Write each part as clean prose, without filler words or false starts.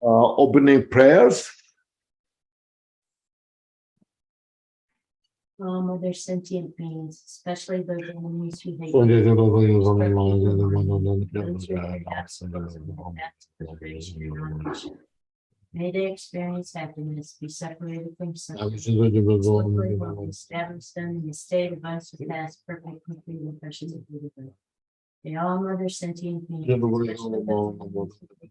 Opening prayers. Other sentient beings, especially those enemies who hate may they experience happiness, be separated from suffering, establish them in the state of unsurpassed, perfect, complete, and precious beauty. May all other sentient beings, especially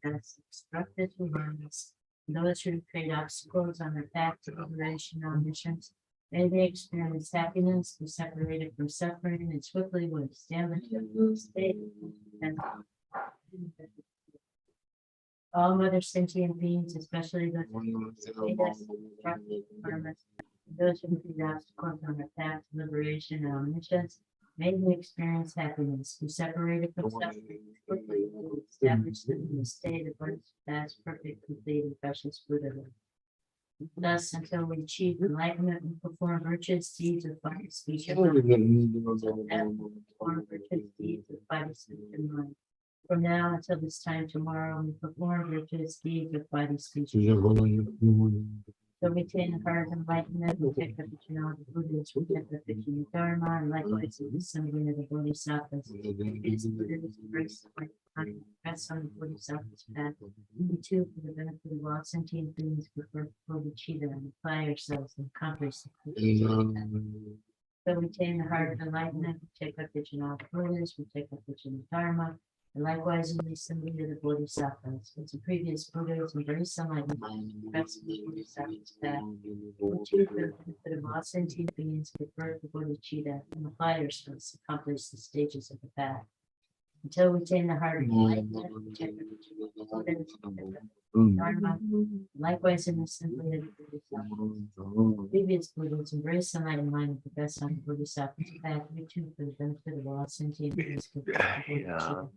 those instructed to learn us, those who create obstacles on their path to liberation or missions, may they experience happiness, be separated from suffering, and swiftly will establish the state and all other sentient beings, especially those who those who create obstacles on their path to liberation or missions, may they experience happiness, be separated from suffering, quickly establish them in the state of unsurpassed, perfect, complete, and precious Buddhahood. Thus, until we achieve enlightenment, we perform virtuous deeds of body, speech, and mind. Perform virtuous deeds of body, speech, and mind. From now until this time tomorrow, we perform virtuous deeds of body, speech, and mind. So we attain the heart of enlightenment, we take the vision of the Buddhas, we take the vision of Dharma, and likewise in the assembly of the Bodhisattvas. These Buddhas embrace the light of press on the Bodhisattva's path. We too, for the benefit of all sentient beings, prefer bodhicitta and apply ourselves and accomplish the Buddha's. So we attain the heart of enlightenment, we take up vision of the Buddhas, we take up vision of Dharma, and likewise in the assembly of the Bodhisattvas, as the previous Buddhas embrace enlightenment, press the Bodhisattva's path. We too, for the benefit of all sentient beings, prefer the bodhicitta and apply ourselves to accomplish the stages of the path. Until we attain the heart of enlightenment, we take up vision of the Buddhas, Dharma, likewise in the assembly of the Bodhisattvas. Previous Buddhas embrace enlightened mind and progress on the Bodhisattva's path. We too, for the benefit of all sentient beings, prefer the bodhicitta.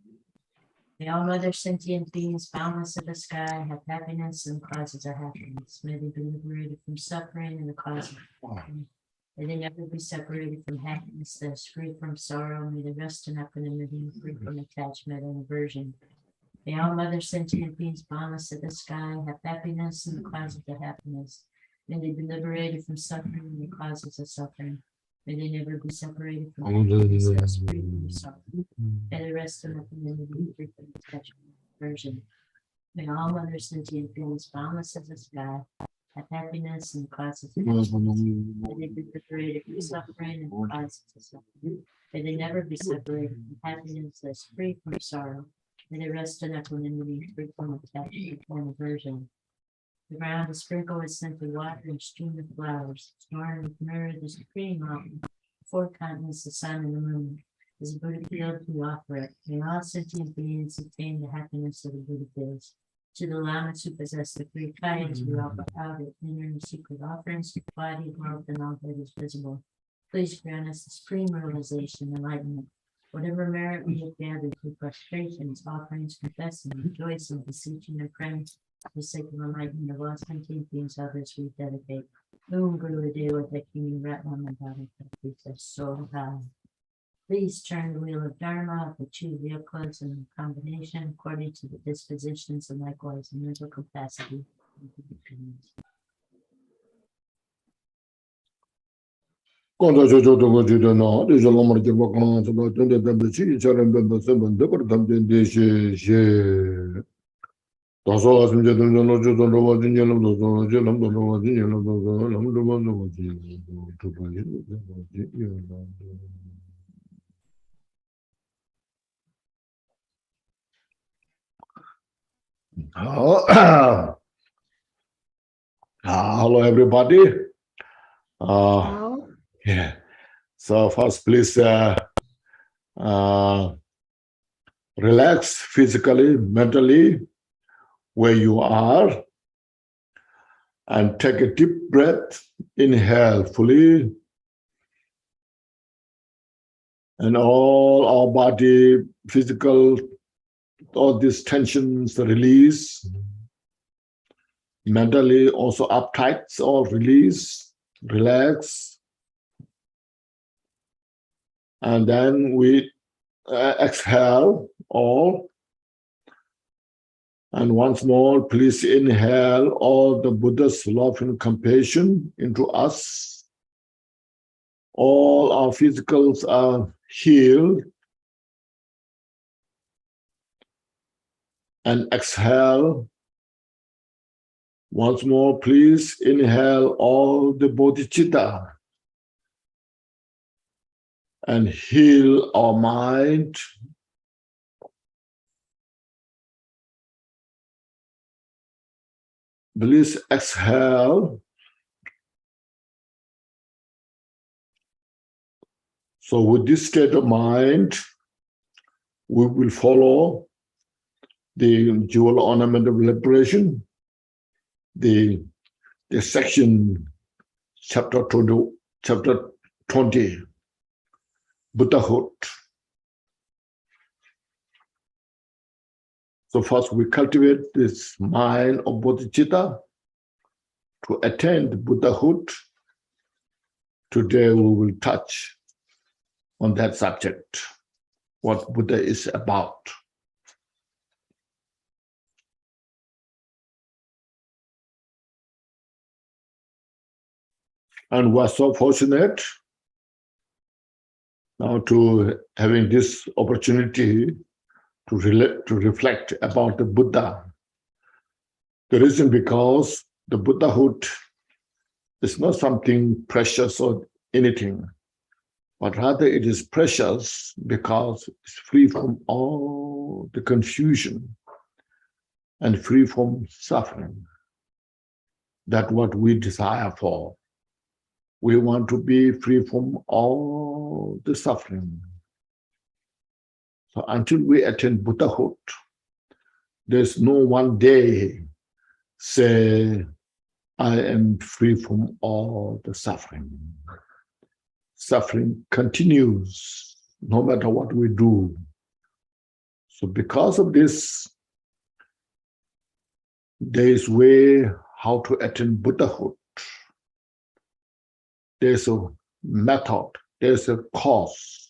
May all other sentient beings, boundless of the sky, have happiness and causes of happiness. May they be liberated from suffering and the cause of suffering. May they never be separated from happiness that is free from sorrow. May they rest in equanimity, free from attachment and aversion. May all other sentient beings, boundless of the sky, have happiness and the causes of happiness. May they be liberated from suffering and the causes of suffering. May they never be separated from happiness that is free from suffering. May they rest in equanimity, free from attachment and aversion. May all other sentient beings, boundless of the sky, have happiness and the causes of happiness. May they be liberated from suffering and the causes of suffering. May they never be separated from happiness that is free from sorrow. May they rest in equanimity, free from attachment and aversion. The ground is sprinkled with scented water and strewn with flowers, adorned with myrrh, the supreme mountain, the four continents, the sun and the moon. As a Buddha field, we offer it. May all sentient beings attain the happiness of the Buddha fields. To the lamas who possess the three kayas, we offer out at inner and secret offerings to body, wealth, and all that is visible. Please grant us the supreme realization, enlightenment. Whatever merit we have gathered through prostrations, offerings, confessing, rejoicing, beseeching, and praying, for the sake of enlightenment of all sentient beings, others we dedicate. Om Guru Deva Dakini Ratnam and Bhagavata Soha. Please turn the wheel of Dharma, the two vehicles in combination according to the dispositions and likewise the mental capacity. Conta Jojo to Judo, no, there's a lot of Jabaka, about 20 Bambuchi, Charan Bambu, the Bertam de Tasso as Mjadon, no Judon, no Dinyan of the Jelam, no Dinyan of the Hello, everybody. Yeah. So first, please relax physically, mentally, where you are, and take a deep breath. Inhale fully, and all our body, physical, all these tensions release. Mentally, also uptights or release, relax. And then we exhale all. And once more, please inhale all the Buddha's love and compassion into us. All our physicals are healed. And exhale. Once more, please inhale all the bodhicitta and heal our mind. Please exhale. So with this state of mind, we will follow the jewel ornament of liberation, the section chapter 20, Buddhahood. So first we cultivate this mind of bodhicitta to attain Buddhahood. Today we will touch on that subject, what Buddha is about. And we're so fortunate now to having this opportunity to reflect about the Buddha. The reason because the Buddhahood is not something precious or anything, but rather it is precious because it's free from all the confusion and free from suffering. That's what we desire for. We want to be free from all the suffering. So until we attain Buddhahood, there's no one day say, I am free from all the suffering. Suffering continues no matter what we do. So because of this, there is way how to attain Buddhahood. There's a method, there's a cause,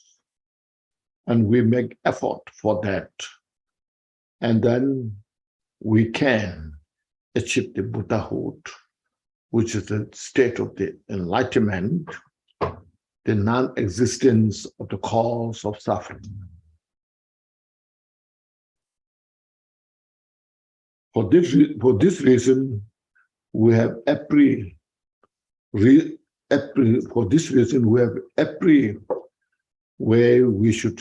and we make effort for that. And then we can achieve the Buddhahood, which is the state of the enlightenment, the non-existence of the cause of suffering. For this reason, we have every way we should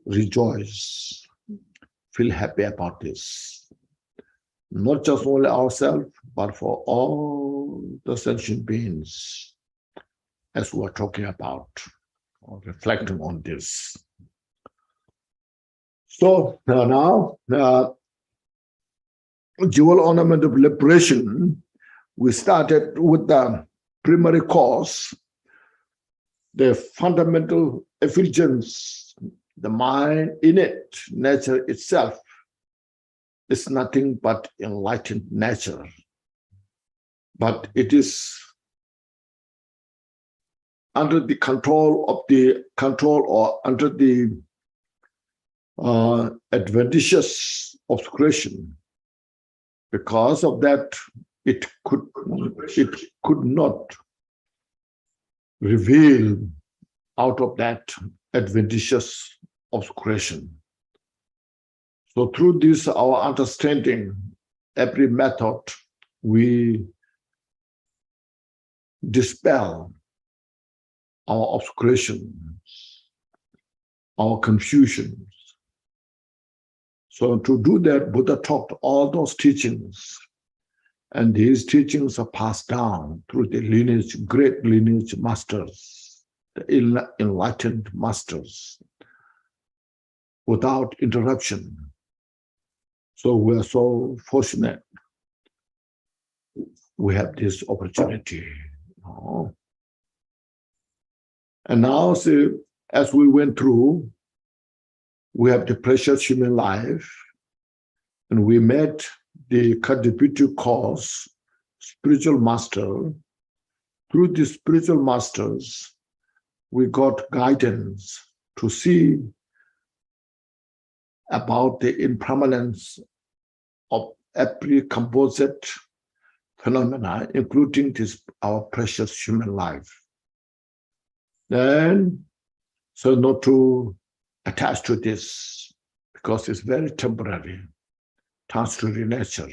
rejoice, feel happy about this. Not just only ourselves, but for all the sentient beings, as we're talking about, or reflecting on this. So now, jewel ornament of liberation, we started with the primary cause, the fundamental effulgence, the mind, innate nature itself is nothing but enlightened nature. But it is under the or under the adventitious obscuration. Because of that, it could not reveal out of that adventitious obscuration. So through this, our understanding, every method, we dispel our obscurations, our confusions. So to do that, Buddha taught all those teachings, and these teachings are passed down through the lineage, great lineage masters, the enlightened masters, without interruption. So we are so fortunate we have this opportunity. And now, see, as we went through, we have the precious human life, and we met the contributive cause, spiritual master. Through the spiritual masters, we got guidance to see about the impermanence of every composite phenomena, including this our precious human life. Then, so not to attach to this, because it's very temporary, transitory nature.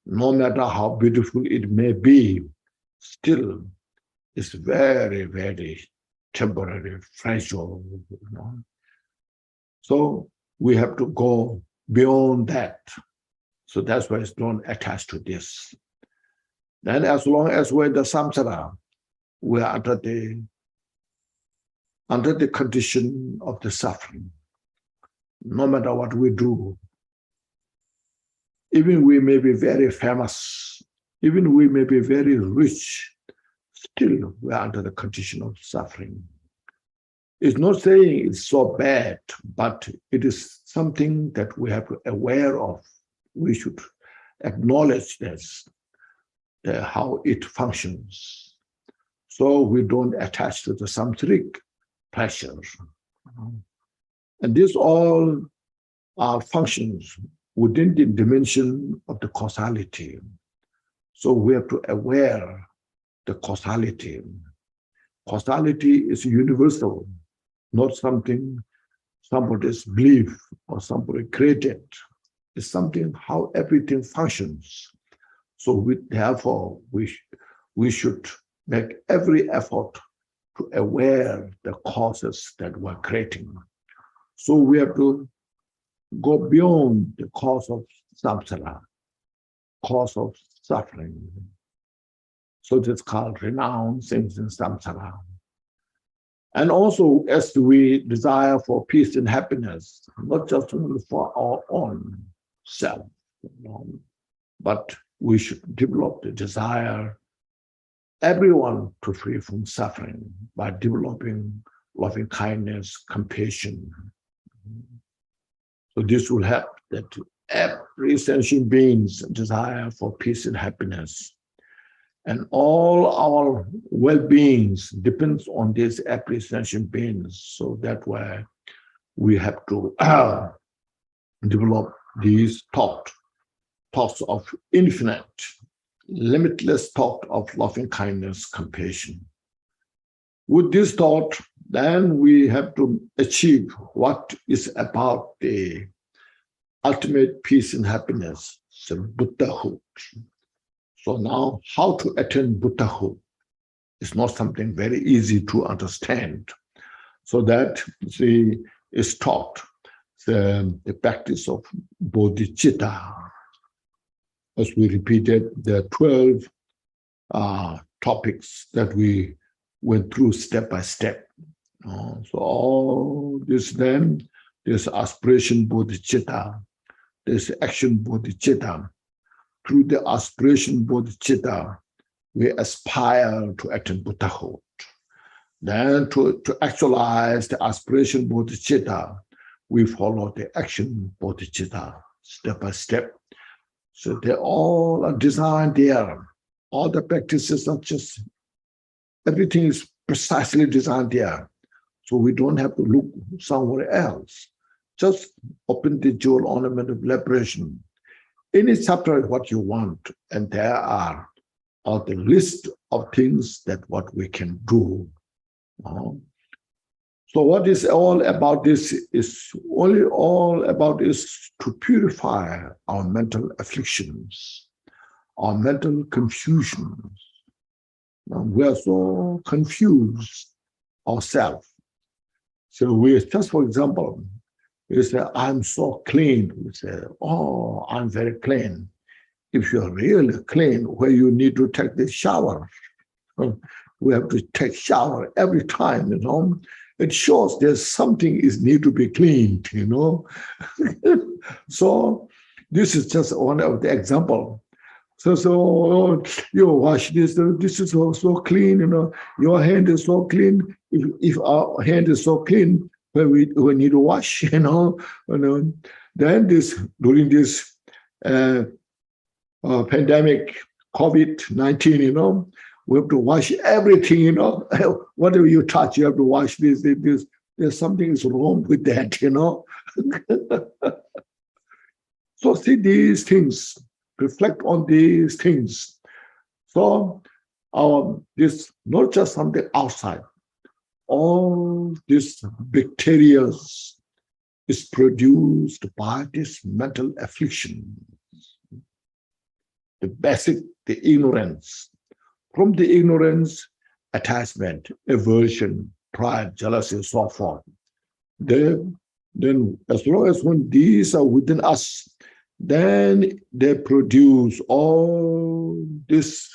No matter how beautiful it may be, still it's very, very temporary, fragile. So we have to go beyond that. So that's why it's don't attach to this. Then as long as we're in the samsara, we're under the condition of the suffering. No matter what we do, even we may be very famous, even we may be very rich, still we are under the condition of suffering. It's not saying it's so bad, but it is something that we have to be aware of. We should acknowledge this, how it functions. So we don't attach to the samsaric pleasures. And these all are functions within the dimension of the causality. So we have to aware the causality. Causality is universal, not something somebody's belief or somebody created. It's something how everything functions. So therefore, we should make every effort to aware the causes that we're creating. So we have to go beyond the cause of samsara, cause of suffering. So it's called renouncing samsara. And also, as we desire for peace and happiness, not just for our own self, but we should develop the desire, everyone to free from suffering by developing loving kindness, compassion. So this will help that every sentient being's desire for peace and happiness. And all our well-beings depends on these every sentient beings. So that's why we have to develop these thoughts of infinite, limitless thought of loving kindness, compassion. With this thought, then we have to achieve what is about the ultimate peace and happiness, the Buddhahood. So now, how to attain Buddhahood is not something very easy to understand. So that is taught the practice of bodhicitta. As we repeated, there are 12 topics that we went through step by step. So all this then, there's aspiration bodhicitta, there's action bodhicitta. Through the aspiration bodhicitta, we aspire to attain Buddhahood. Then to actualize the aspiration bodhicitta, we follow the action bodhicitta step by step. So they all are designed there. All the practices are just, everything is precisely designed there. So we don't have to look somewhere else. Just open the jewel ornament of liberation. Any chapter is what you want, and there are all the list of things that what we can do. So what is all about this is only all about is to purify our mental afflictions, our mental confusions. We are so confused ourselves. So we just, for example, you say, I'm so clean. We say, oh, I'm very clean. If you're really clean, where you need to take the shower, we have to take shower every time, It shows there's something is need to be cleaned, So this is just one of the example. So you wash this is so clean, your hand is so clean. If our hand is so clean, when we need to wash, then during this pandemic, COVID-19, we have to wash everything, whatever you touch, you have to wash this. There's something is wrong with that, So see these things, reflect on these things. So this not just something outside. All this bacteria is produced by this mental affliction, the basic, the ignorance. From the ignorance, attachment, aversion, pride, jealousy, and so forth. Then as long as when these are within us, then they produce all this,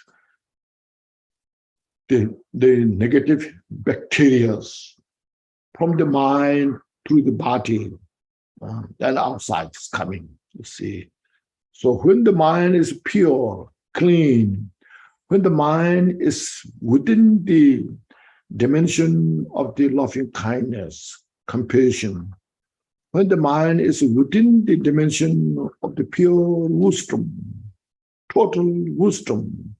the negative bacteria from the mind through the body, then outside is coming, you see. So when the mind is pure, clean, when the mind is within the dimension of the loving kindness, compassion, when the mind is within the dimension of the pure wisdom, total wisdom,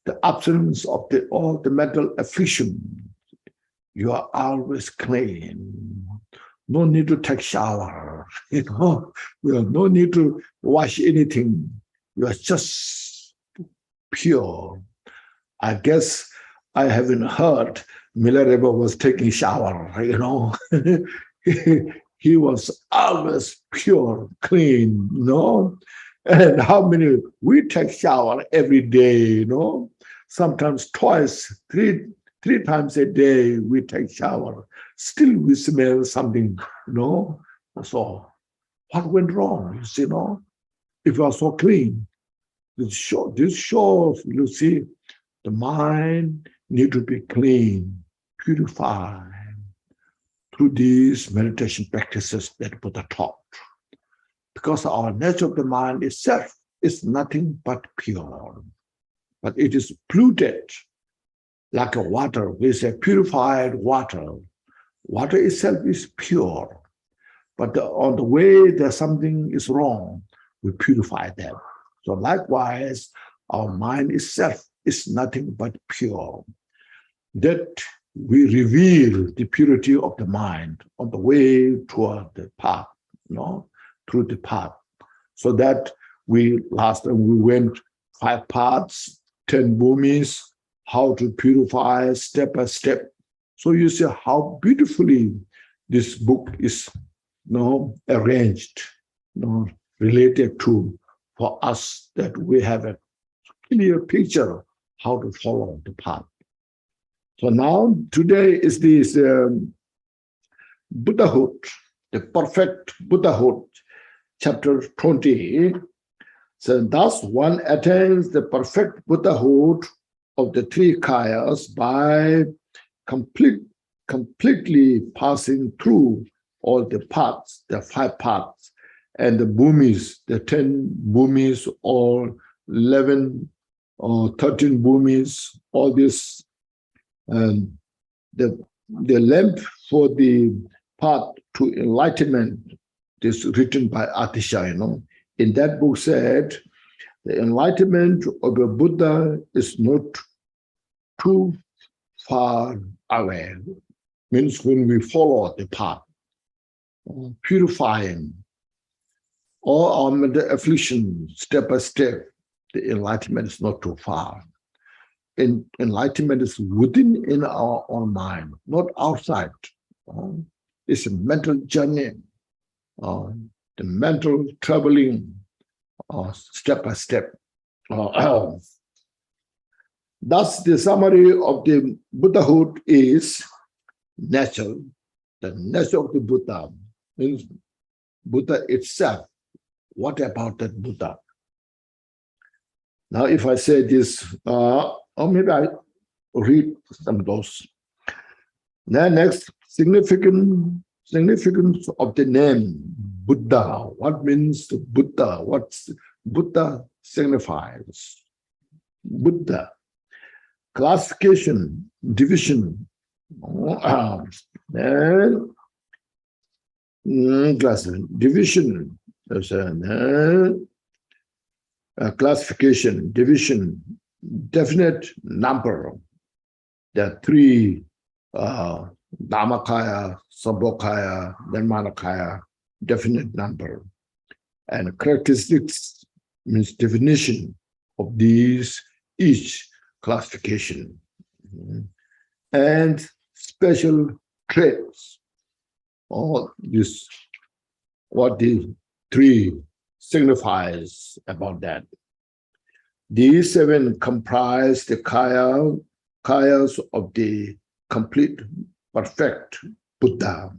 the absence of all the mental affliction, you are always clean. No need to take shower, no need to wash anything. You are just pure. I guess I haven't heard Milarepa was taking shower, he was always pure, clean, And how many, we take shower every day, Sometimes twice, three times a day we take shower. Still we smell something, So what went wrong, If you are so clean, this shows, you see, the mind need to be clean, purified through these meditation practices that Buddha taught. Because our nature of the mind itself is nothing but pure. But it is polluted like a water. We say purified water. Water itself is pure. But on the way that something is wrong, we purify them. So likewise, our mind itself is nothing but pure. That we reveal the purity of the mind on the way toward the path, through the path. So that last time we went 5 paths, 10 bhumis, how to purify step by step. So you see how beautifully this book is arranged, related to, for us, that we have a clear picture how to follow the path. So now today is this Buddhahood, the perfect Buddhahood, chapter 20. So thus one attains the perfect Buddhahood of the 3 kayas by completely passing through all the paths, the 5 paths, and the bhumis, the 10 bhumis, or 11 or 13 bhumis, all this. And the lamp for the path to enlightenment is written by Atisha, In that book said, the enlightenment of a Buddha is not too far away. Means when we follow the path, purifying all our mental affliction step by step, the enlightenment is not too far. Enlightenment is within in our own mind, not outside. It's a mental journey, the mental traveling, step by step. Thus, the summary of the Buddhahood is nature. The nature of the Buddha means Buddha itself. What about that Buddha? Now, if I say this, or maybe I read some of those. Then next, significance of the name Buddha. What means Buddha? What Buddha signifies? Buddha. Classification, division. Then division. Classification, division, definite number. There are 3 Dhammakaya, Sambhogakaya, then Manakaya, definite number. And characteristics means definition of these each classification. And special traits, all this, what the three signifies about that. These seven comprise the kayas of the complete, perfect Buddha.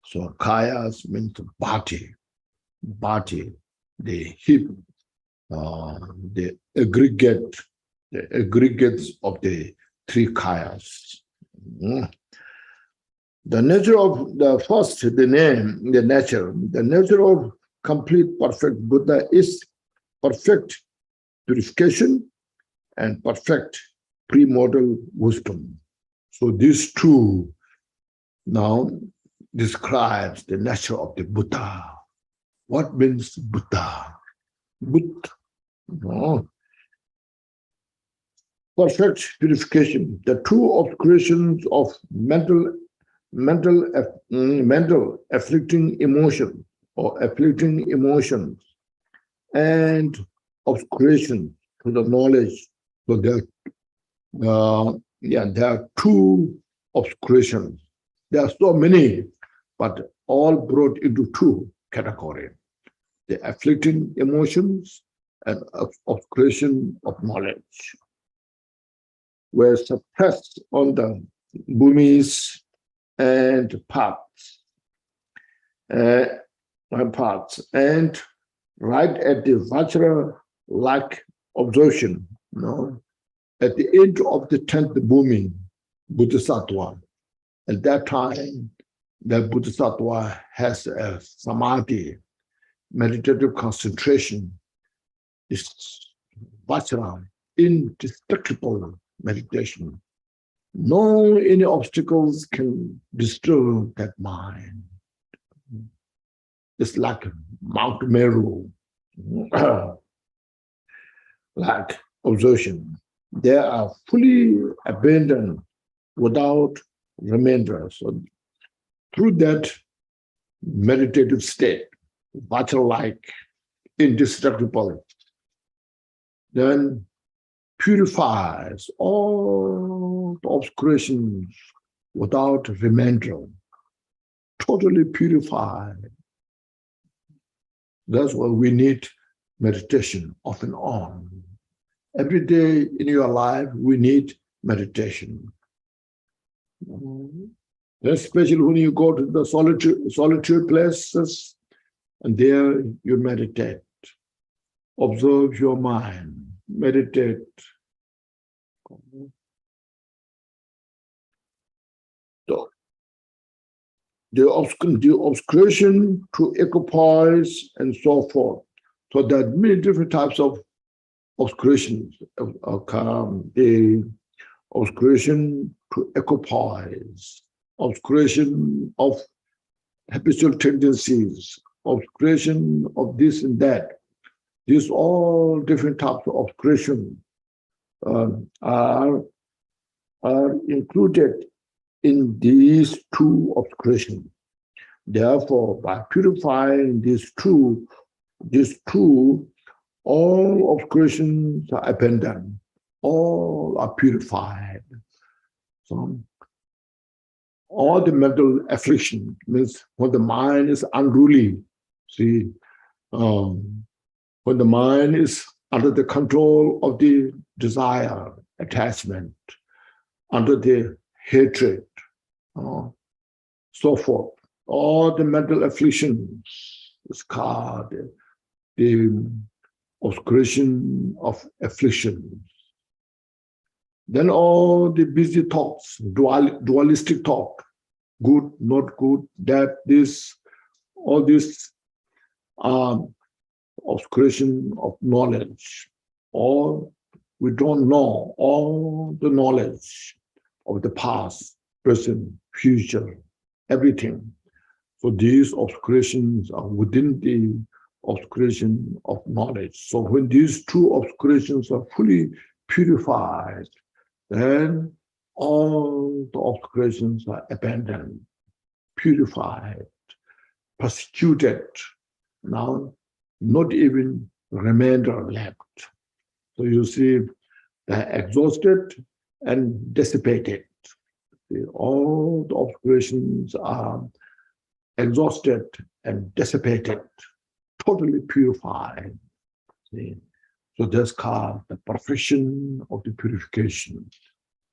So kayas means body, the hip, the aggregates of the three kayas. The nature of the first, the name, the nature of complete perfect Buddha is perfect purification and perfect premortal wisdom. So these two now describes the nature of the Buddha. What means Buddha? Buddha, no. Perfect purification. The two obscurations of mental afflicting emotion or afflicting emotions and obscuration to the knowledge. So there are two obscurations. There are so many, but all brought into two categories: the afflicting emotions and obscuration of knowledge were suppressed on the bhumis and paths, and right at the Vajra-like absorption, at the end of the 10th bhumi, Bodhisattva. At that time, the Bodhisattva has a samadhi, meditative concentration, is Vajra, indestructible meditation. No any obstacles can disturb that mind. It's like Mount Meru, like absorption. They are fully abandoned without remainder. So through that meditative state, Vajra-like, indestructible, then purifies all the obscurations without remainder, totally purified. That's why we need meditation off and on. Every day in your life, we need meditation. Especially when you go to the solitude places, and there you meditate. Observe your mind, meditate. The obscuration to equipoise and so forth. So there are many different types of obscurations. The obscuration to equipoise, obscuration of habitual tendencies, obscuration of this and that. These all different types of obscuration are included in these two obscurations. Therefore, by purifying these two, all obscurations are abandoned, all are purified. So, all the mental affliction means when the mind is unruly. See, when the mind is under the control of the desire, attachment, under the hatred, so forth. All the mental afflictions is called the obscuration of affliction. Then all the busy thoughts, dualistic thought, good, not good, that, this, all this obscuration of knowledge. All we don't know, all the knowledge of the past, present, future, everything. So these obscurations are within the obscuration of knowledge. So when these two obscurations are fully purified, then all the obscurations are abandoned, purified, persecuted. Now not even remainder left. So you see, they're exhausted and dissipated. All the obscurations are exhausted and dissipated, totally purified. See? So that's called the perfection of the purification.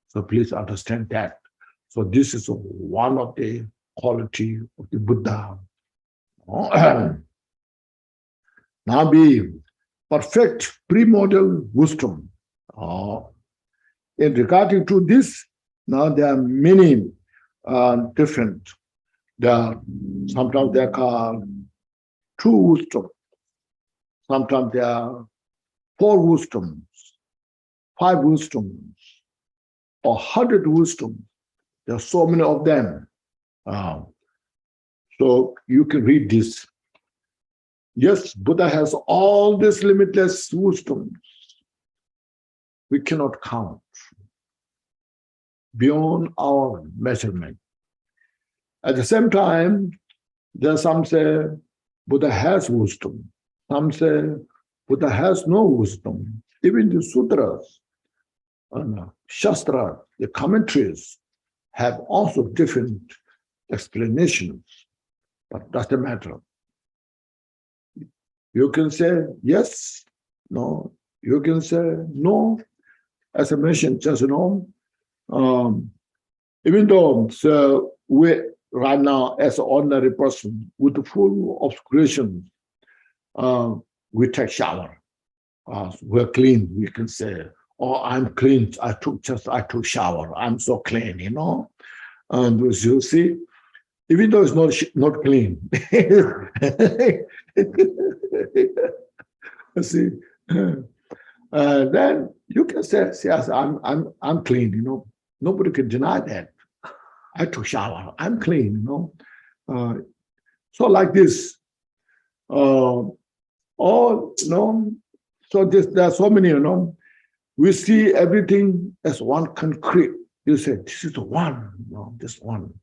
So please understand that. So this is one of the quality of the Buddha. Now be perfect premortal wisdom. In regarding to this, now there are many different. Sometimes they are called true wisdom. Sometimes there are 4 wisdoms, 5 wisdoms, or 100 wisdoms. There are so many of them. So you can read this. Yes, Buddha has all these limitless wisdoms. We cannot count beyond our measurement. At the same time, there are some say Buddha has wisdom. Some say Buddha has no wisdom. Even the sutras and shastra, the commentaries, have also different explanations, but doesn't matter. You can say yes, no. You can say no. As I mentioned just now, even though we right now, as an ordinary person with the full obscuration, we take shower. We're clean. We can say, "Oh, I'm clean. I took shower. I'm so clean," you know. And as you see, even though it's not clean, see, then you can say, "Yes, I'm clean." You know, nobody can deny that. I took shower. I'm clean. You know, so like this. So there are so many. You know, we see everything as one concrete. You say this is the one. No, this one.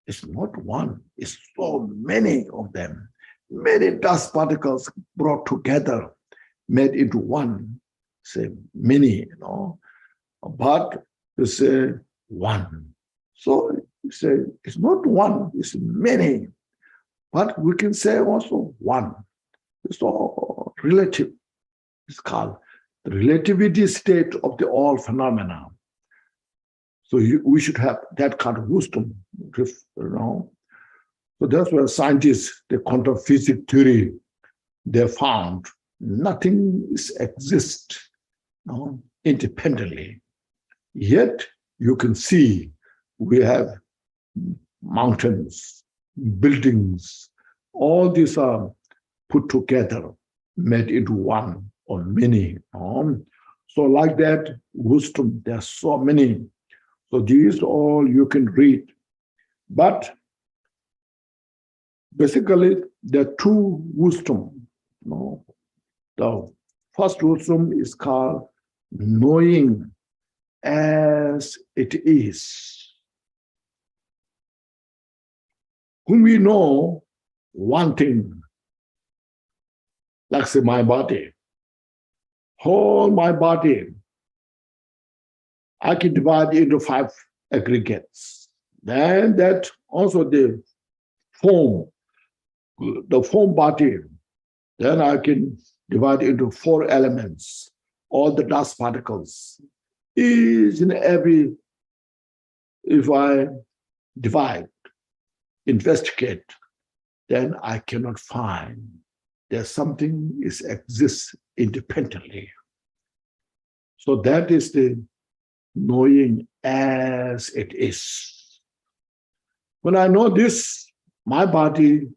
It's not one. It's so many of them. Many dust particles brought together, made into one. Say many, you know, but you say one. So you say it's not one, it's many. But we can say also one. It's all relative. It's called the relativity state of the all phenomena. So we should have that kind of wisdom, you know. So that's where scientists, the quantum physics theory, they found nothing exists, you know, independently. Yet you can see we have mountains, buildings, all these are put together, made into one or many. So like that, wisdom, there are so many. So these all you can read. But basically, there are 2 wisdom. You know. The first wisdom is called knowing as it is. When we know one thing, like say my body, whole my body, I can divide into 5 aggregates. Then that also the form body, then I can divide into 4 elements, all the dust particles. Each and every, if I divide, investigate, then I cannot find that something exists independently. So that is the knowing as it is. When I know this, my body,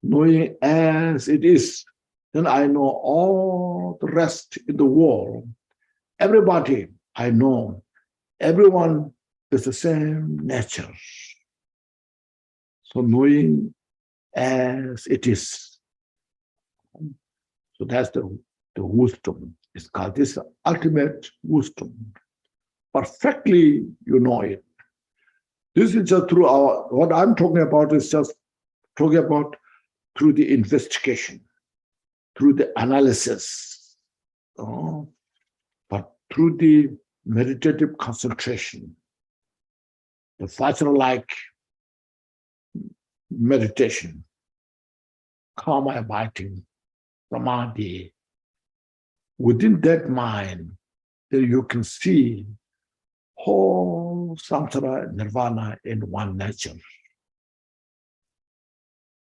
knowing as it is, then I know all the rest in the world. Everybody I know, everyone is the same nature. So knowing as it is. So that's the wisdom. It's called this ultimate wisdom. Perfectly you know it. This is just through what I'm talking about is just talking about through the investigation, through the analysis, but through the meditative concentration, the Vajra-like meditation, calm abiding, samadhi. Within that mind, then you can see whole samsara nirvana in one nature.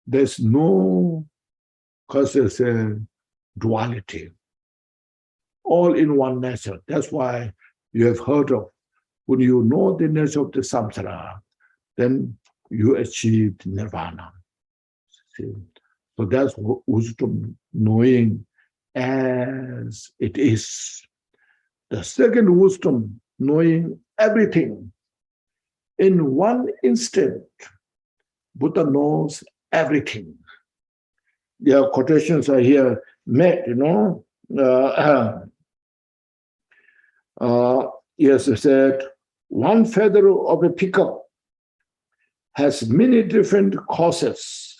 There's no, because there's a duality, all in one nature. That's why you have heard of, when you know the nature of the samsara, then you achieved nirvana. See? So that's wisdom, knowing as it is. The second wisdom, knowing everything. In one instant, Buddha knows everything. Their quotations are here met, yes, it said, one feather of a peacock has many different causes.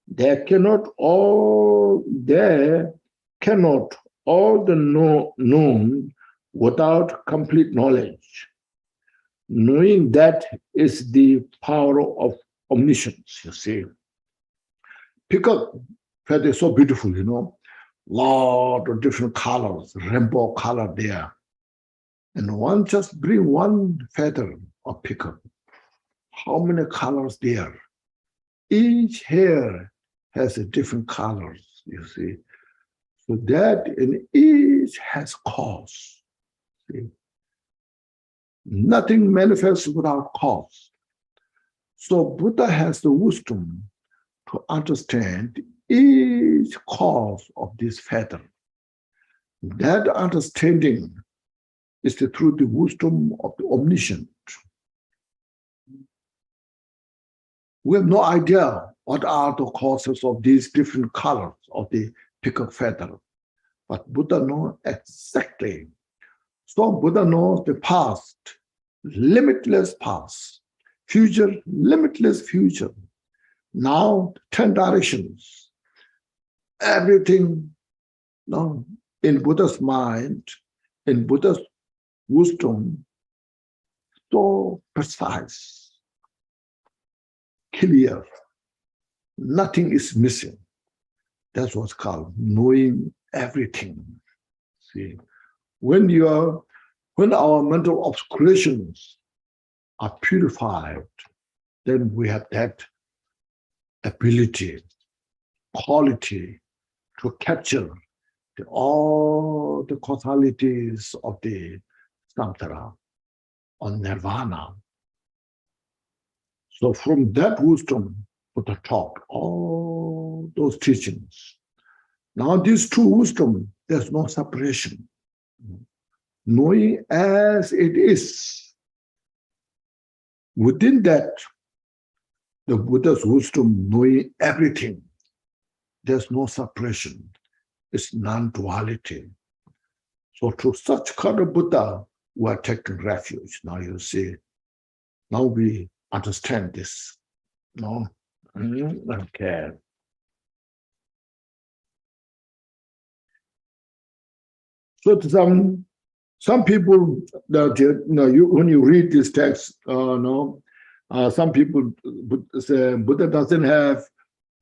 There cannot all the known without complete knowledge. Knowing that is the power of omniscience, you see. Peacock feather is so beautiful, lot of different colors, rainbow color there. And one just bring one feather of peacock. How many colors there? Each hair has a different colors, you see. So that in each has cause. See? Nothing manifests without cause. So Buddha has the wisdom to understand each cause of this feather. That understanding is through the wisdom of the omniscient. We have no idea what are the causes of these different colors of the peacock feather, but Buddha knows exactly. So Buddha knows the past, limitless past, future, limitless future. Now, 10 directions, everything in Buddha's mind, in Buddha's wisdom, so precise, clear. Nothing is missing. That's what's called knowing everything. See, when our mental obscurations are purified, then we have that ability, quality to capture all the causalities of the samsara on nirvana. So from that wisdom, Buddha taught all those teachings. Now these two wisdom, there's no separation. Knowing as it is. Within that, the Buddha's wisdom, knowing everything, there's no separation. It's non-duality. So to such kind of Buddha, we are taking refuge. Now you see, now we understand this. No? Okay. So to some people that when you read this text, some people say Buddha doesn't have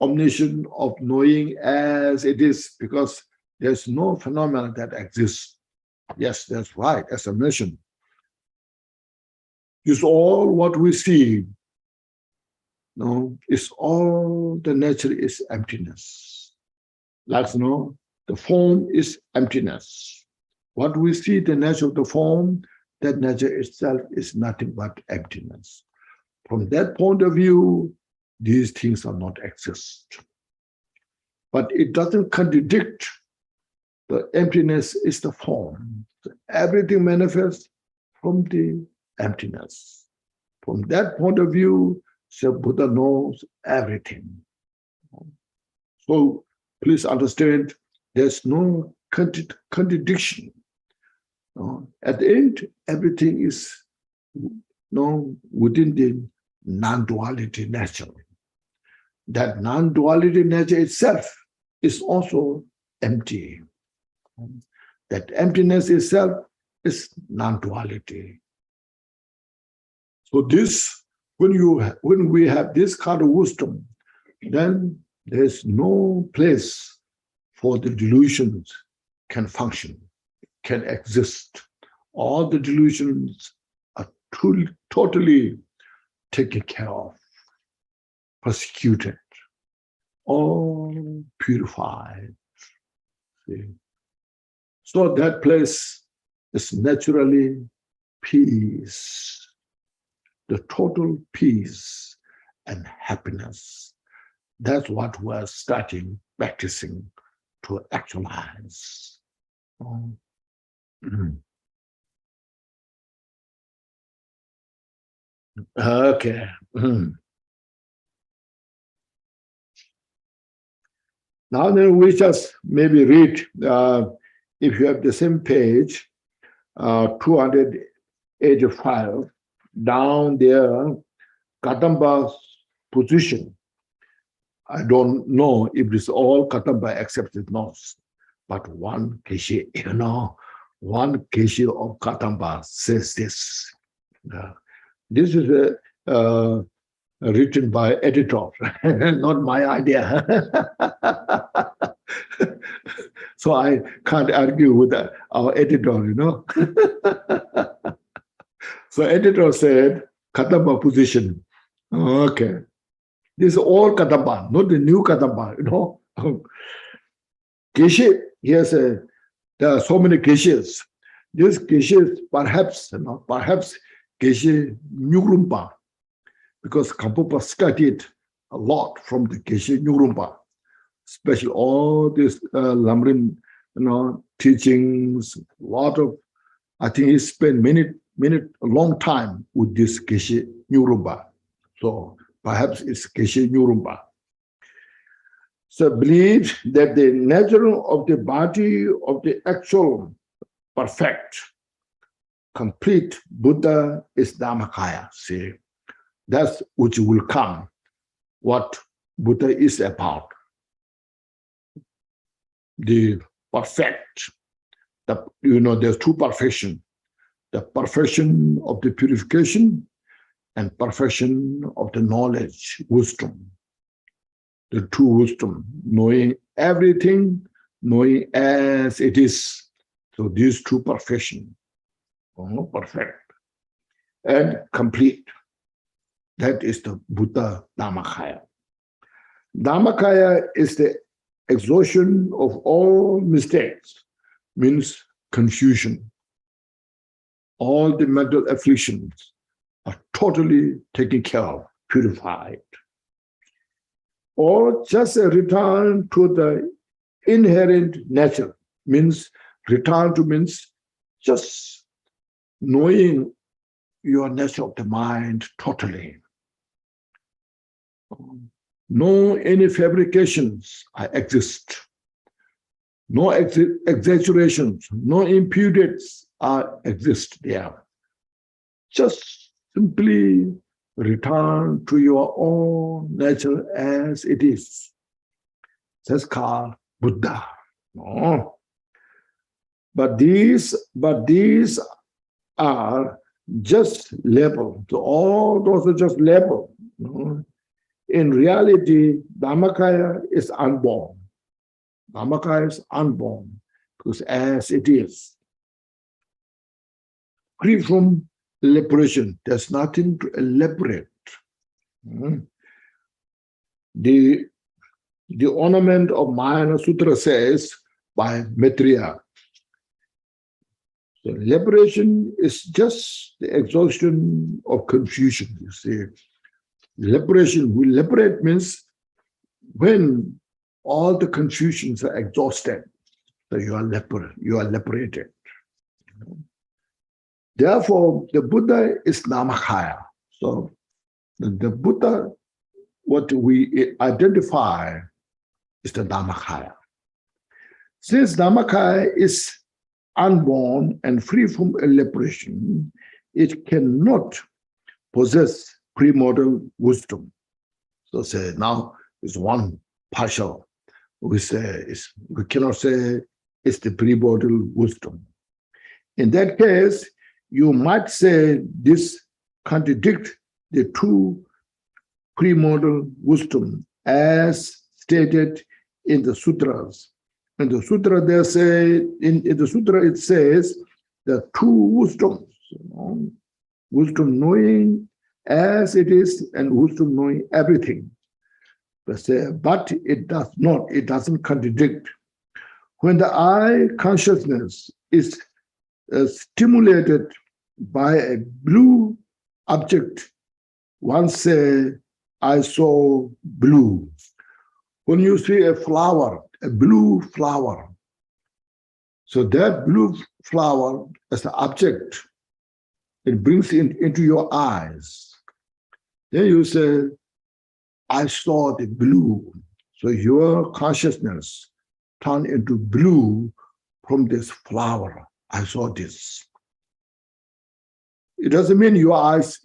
omniscience of knowing as it is because there's no phenomenon that exists. Yes, that's right, as I mentioned. It's all what we see. No, it's all the nature is emptiness. Like the form is emptiness. What we see, the nature of the form, that nature itself is nothing but emptiness. From that point of view, these things are not exist. But it doesn't contradict the emptiness is the form. So everything manifests from the emptiness. From that point of view, so Buddha knows everything. So please understand, there's no contradiction. At the end, everything is within the non-duality nature. That non-duality nature itself is also empty. That emptiness itself is non-duality. So this, when we have this kind of wisdom, then there's no place for the delusions can function, can exist. All the delusions are totally taken care of, persecuted, all purified. See? So that place is naturally peace, the total peace and happiness. That's what we're starting practicing to actualize. Okay. Now then we just maybe read, if you have the same page, 285, down there, Kadamba's position. I don't know if it's all Kadamba except it not, but one Keshi, one Keshi of Kadamba says this. This is written by editor, not my idea. So I can't argue with our editor, So editor said, Kadamba position. Okay. This is all Kadamba, not the new Kadamba, Geshe, yes, there are so many Geshes. This Geshe, perhaps Geshe Nyurumpa, because Gampopa studied a lot from the Geshe Nyurumpa, especially all these Lamrim, teachings, a lot of, I think he spent a long time with this Geshe Nyurumpa. So perhaps it's Geshe Nyurumpa. So believe that the nature of the body of the actual perfect, complete Buddha is Dhammakaya. See, that's which will come, what Buddha is about. The perfect, there's two perfections. The perfection of the purification and perfection of the knowledge, wisdom. The true wisdom, knowing everything, knowing as it is. So these two perfection, perfect and complete. That is the Buddha Dhammakaya. Dhammakaya is the exhaustion of all mistakes, means confusion. All the mental afflictions are totally taken care of, purified. Or just a return to the inherent nature, means just knowing your nature of the mind totally. No any fabrications exist. No exaggerations, no impudence exist there. Just simply return to your own nature as it is. That's called Buddha. No. But these are just labels. So all those are just labels. In reality, Dhammakaya is unborn. Dhammakaya is unborn because as it is, free from liberation, there's nothing to elaborate. The ornament of Mahayana Sutra says by Maitreya, so liberation is just the exhaustion of confusion, you see. Liberation, we liberate means when all the confusions are exhausted, so you are liberated. Therefore, the Buddha is Dhammakaya. So the Buddha, what we identify is the Dhammakaya. Since Dhammakaya is unborn and free from liberation, it cannot possess premortal wisdom. So say now is one partial we cannot say it's the primordial wisdom. In that case, you might say this contradicts the two primordial wisdom as stated in the sutras. In the sutra, they say, in the sutra it says the two wisdoms, wisdom knowing as it is and wisdom knowing everything. But it doesn't contradict. When the I consciousness is stimulated by a blue object, one say, I saw blue. When you see a flower, a blue flower, so that blue flower as an object, it brings it into your eyes. Then you say, I saw the blue. So your consciousness turned into blue from this flower. I saw this. It doesn't mean your eyes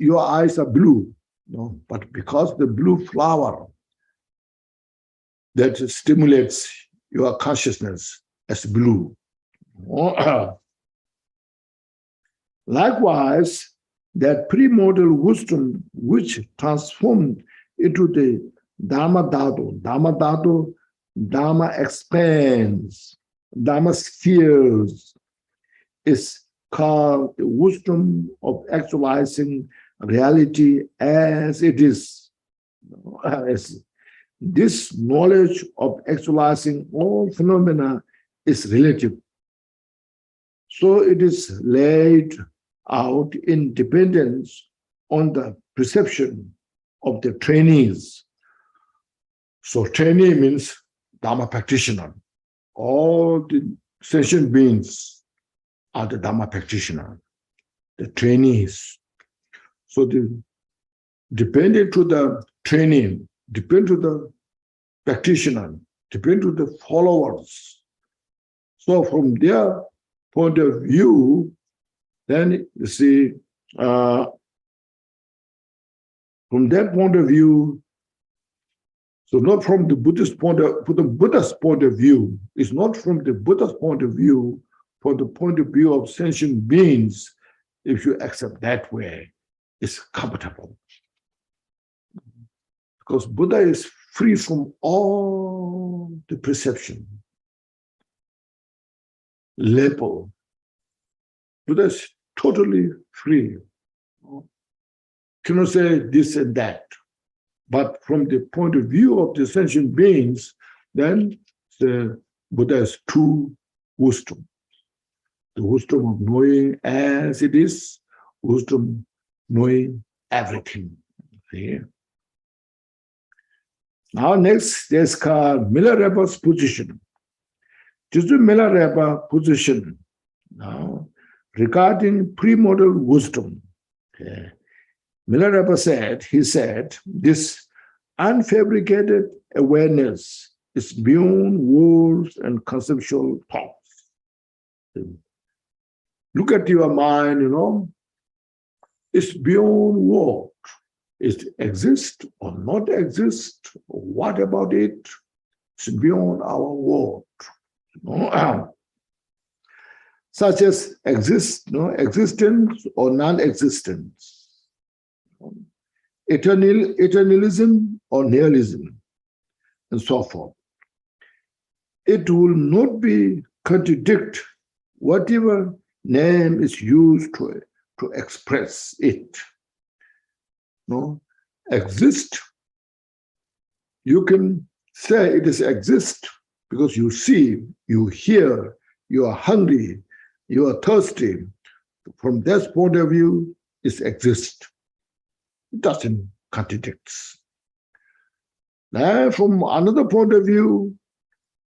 are blue, no, but because the blue flower that stimulates your consciousness as blue. Likewise, that primordial wisdom which transformed into the Dharma Dhatu, Dharma expands, Dharma spheres, is called the wisdom of actualizing reality as it is. This knowledge of actualizing all phenomena is relative. So it is laid out in dependence on the perception of the trainees. So trainee means Dharma practitioner. All the sentient beings are the Dharma practitioner, the trainees. So depending to the training, depend to the practitioner, depend to the followers. So from their point of view, then you see, from that point of view, so not from the Buddhist point of, from the Buddha's point of view, it's not from the Buddha's point of view, from the point of view of sentient beings, if you accept that way, it's comfortable. Because Buddha is free from all the perception, label. Buddha is totally free. Cannot say this and that. But from the point of view of the sentient beings, then the Buddha has true wisdom. The wisdom of knowing as it is, wisdom knowing everything. See? Now next, there's called Milarepa's position. This is Milarepa position now regarding primordial wisdom. Okay. Milarepa said, he said, this unfabricated awareness is beyond words and conceptual thoughts. Look at your mind, it's beyond words. It exists or not exist. What about it? It's beyond our world. Such as existence or non-existence. Eternalism or nihilism, and so forth. It will not be contradict whatever name is used to express it. No, exist. You can say it is exist because you see, you hear, you are hungry, you are thirsty. From that point of view, it exists. It doesn't contradict. Now, from another point of view,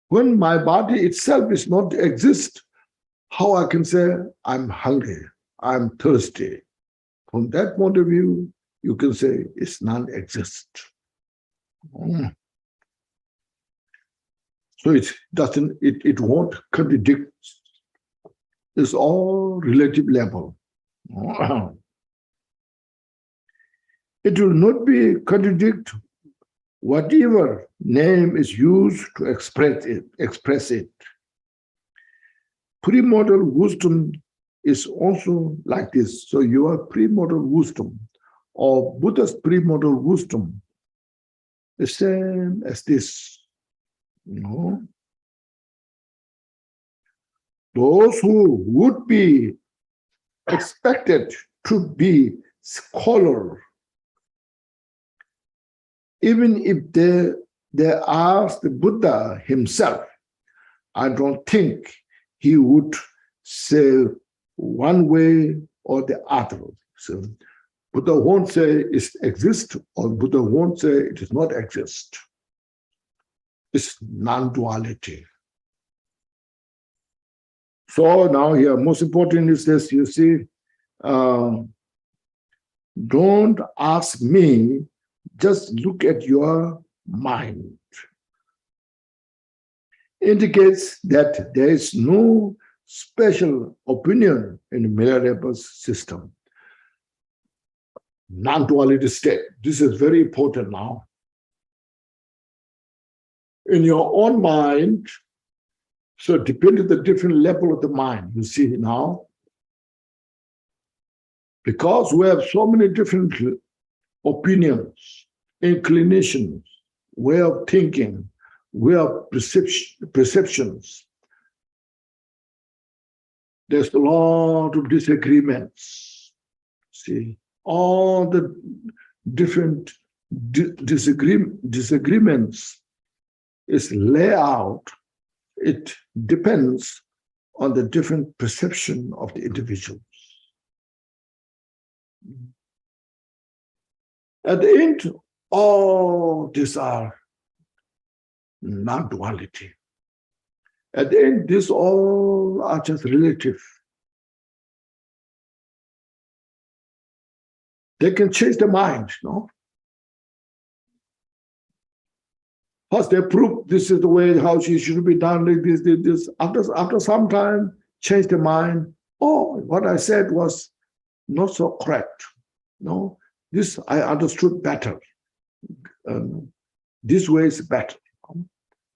when my body itself is not exist, how I can say I'm hungry, I'm thirsty. From that point of view, you can say it's non-exist. So it won't contradict. It's all relative level. It will not be contradict whatever name is used to express it. Premortal wisdom is also like this. So your premortal wisdom or Buddha's premortal wisdom is same as this. Those who would be expected to be scholar, even if they ask the Buddha himself, I don't think he would say one way or the other. So Buddha won't say it exists, or Buddha won't say it does not exist. It's non-duality. So now here, most important is this, you see, don't ask me, just look at your mind. Indicates that there is no special opinion in the Milarepa's system. Non-duality state. This is very important now. In your own mind, so depending on the different level of the mind, you see now, because we have so many different opinions, inclinations, way of thinking, way of perceptions, there's a lot of disagreements. See, all the different disagreements is laid out. It depends on the different perception of the individuals. At the end, all these are non-duality. At the end, these all are just relative. They can change the mind, no? First, they prove this is the way how she should be done, like this. After some time, change the mind. Oh, what I said was not so correct. No, this I understood better. This way is better.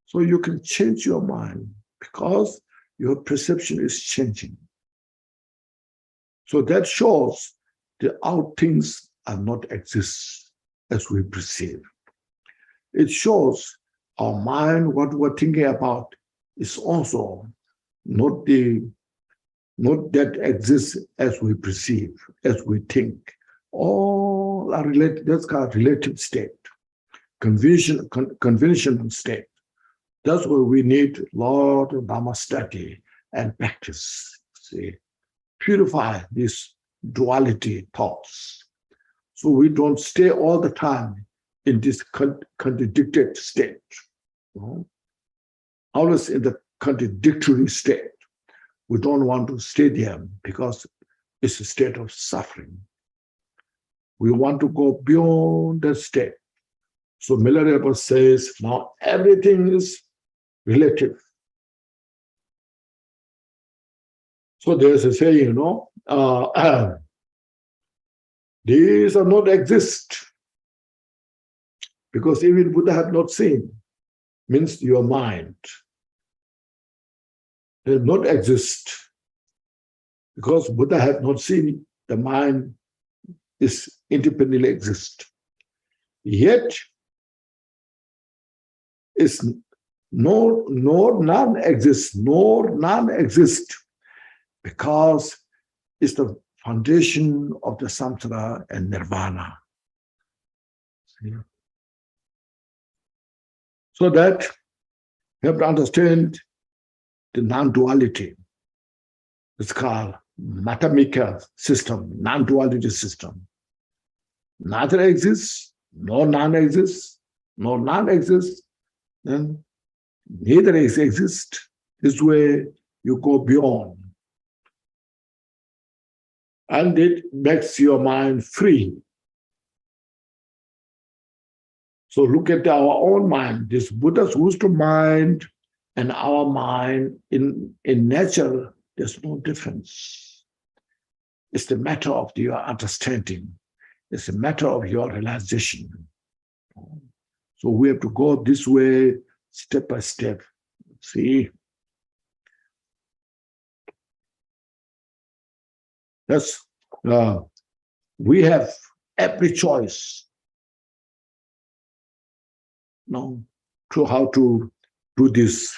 So you can change your mind because your perception is changing. So that shows the out things are not exist as we perceive. It shows our mind, what we're thinking about, is also not that exists as we perceive, as we think. All are related. That's called relative state, conventional state. That's where we need a lot of Dhamma study and practice. See, purify these duality thoughts, so we don't stay all the time in this contradicted state. Always in the contradictory state. We don't want to stay there because it's a state of suffering. We want to go beyond that state. So Milarepa says, now everything is relative. So there's a saying, these are not exist. Because even Buddha had not seen, means your mind. They do not exist. Because Buddha had not seen, the mind is independently exist. Yet, is nor none exists, nor none exist, because it's the foundation of the samsara and nirvana. See? So that you have to understand the non-duality. It's called Matamika system, non-duality system. Neither exists, nor none exists, nor none exists, then neither exists. This way you go beyond. And it makes your mind free. So look at our own mind, this Buddha's wisdom mind and our mind in nature, there's no difference. It's the matter of your understanding. It's a matter of your realization. So we have to go this way, step by step. See? That's, we have every choice now to how to do this.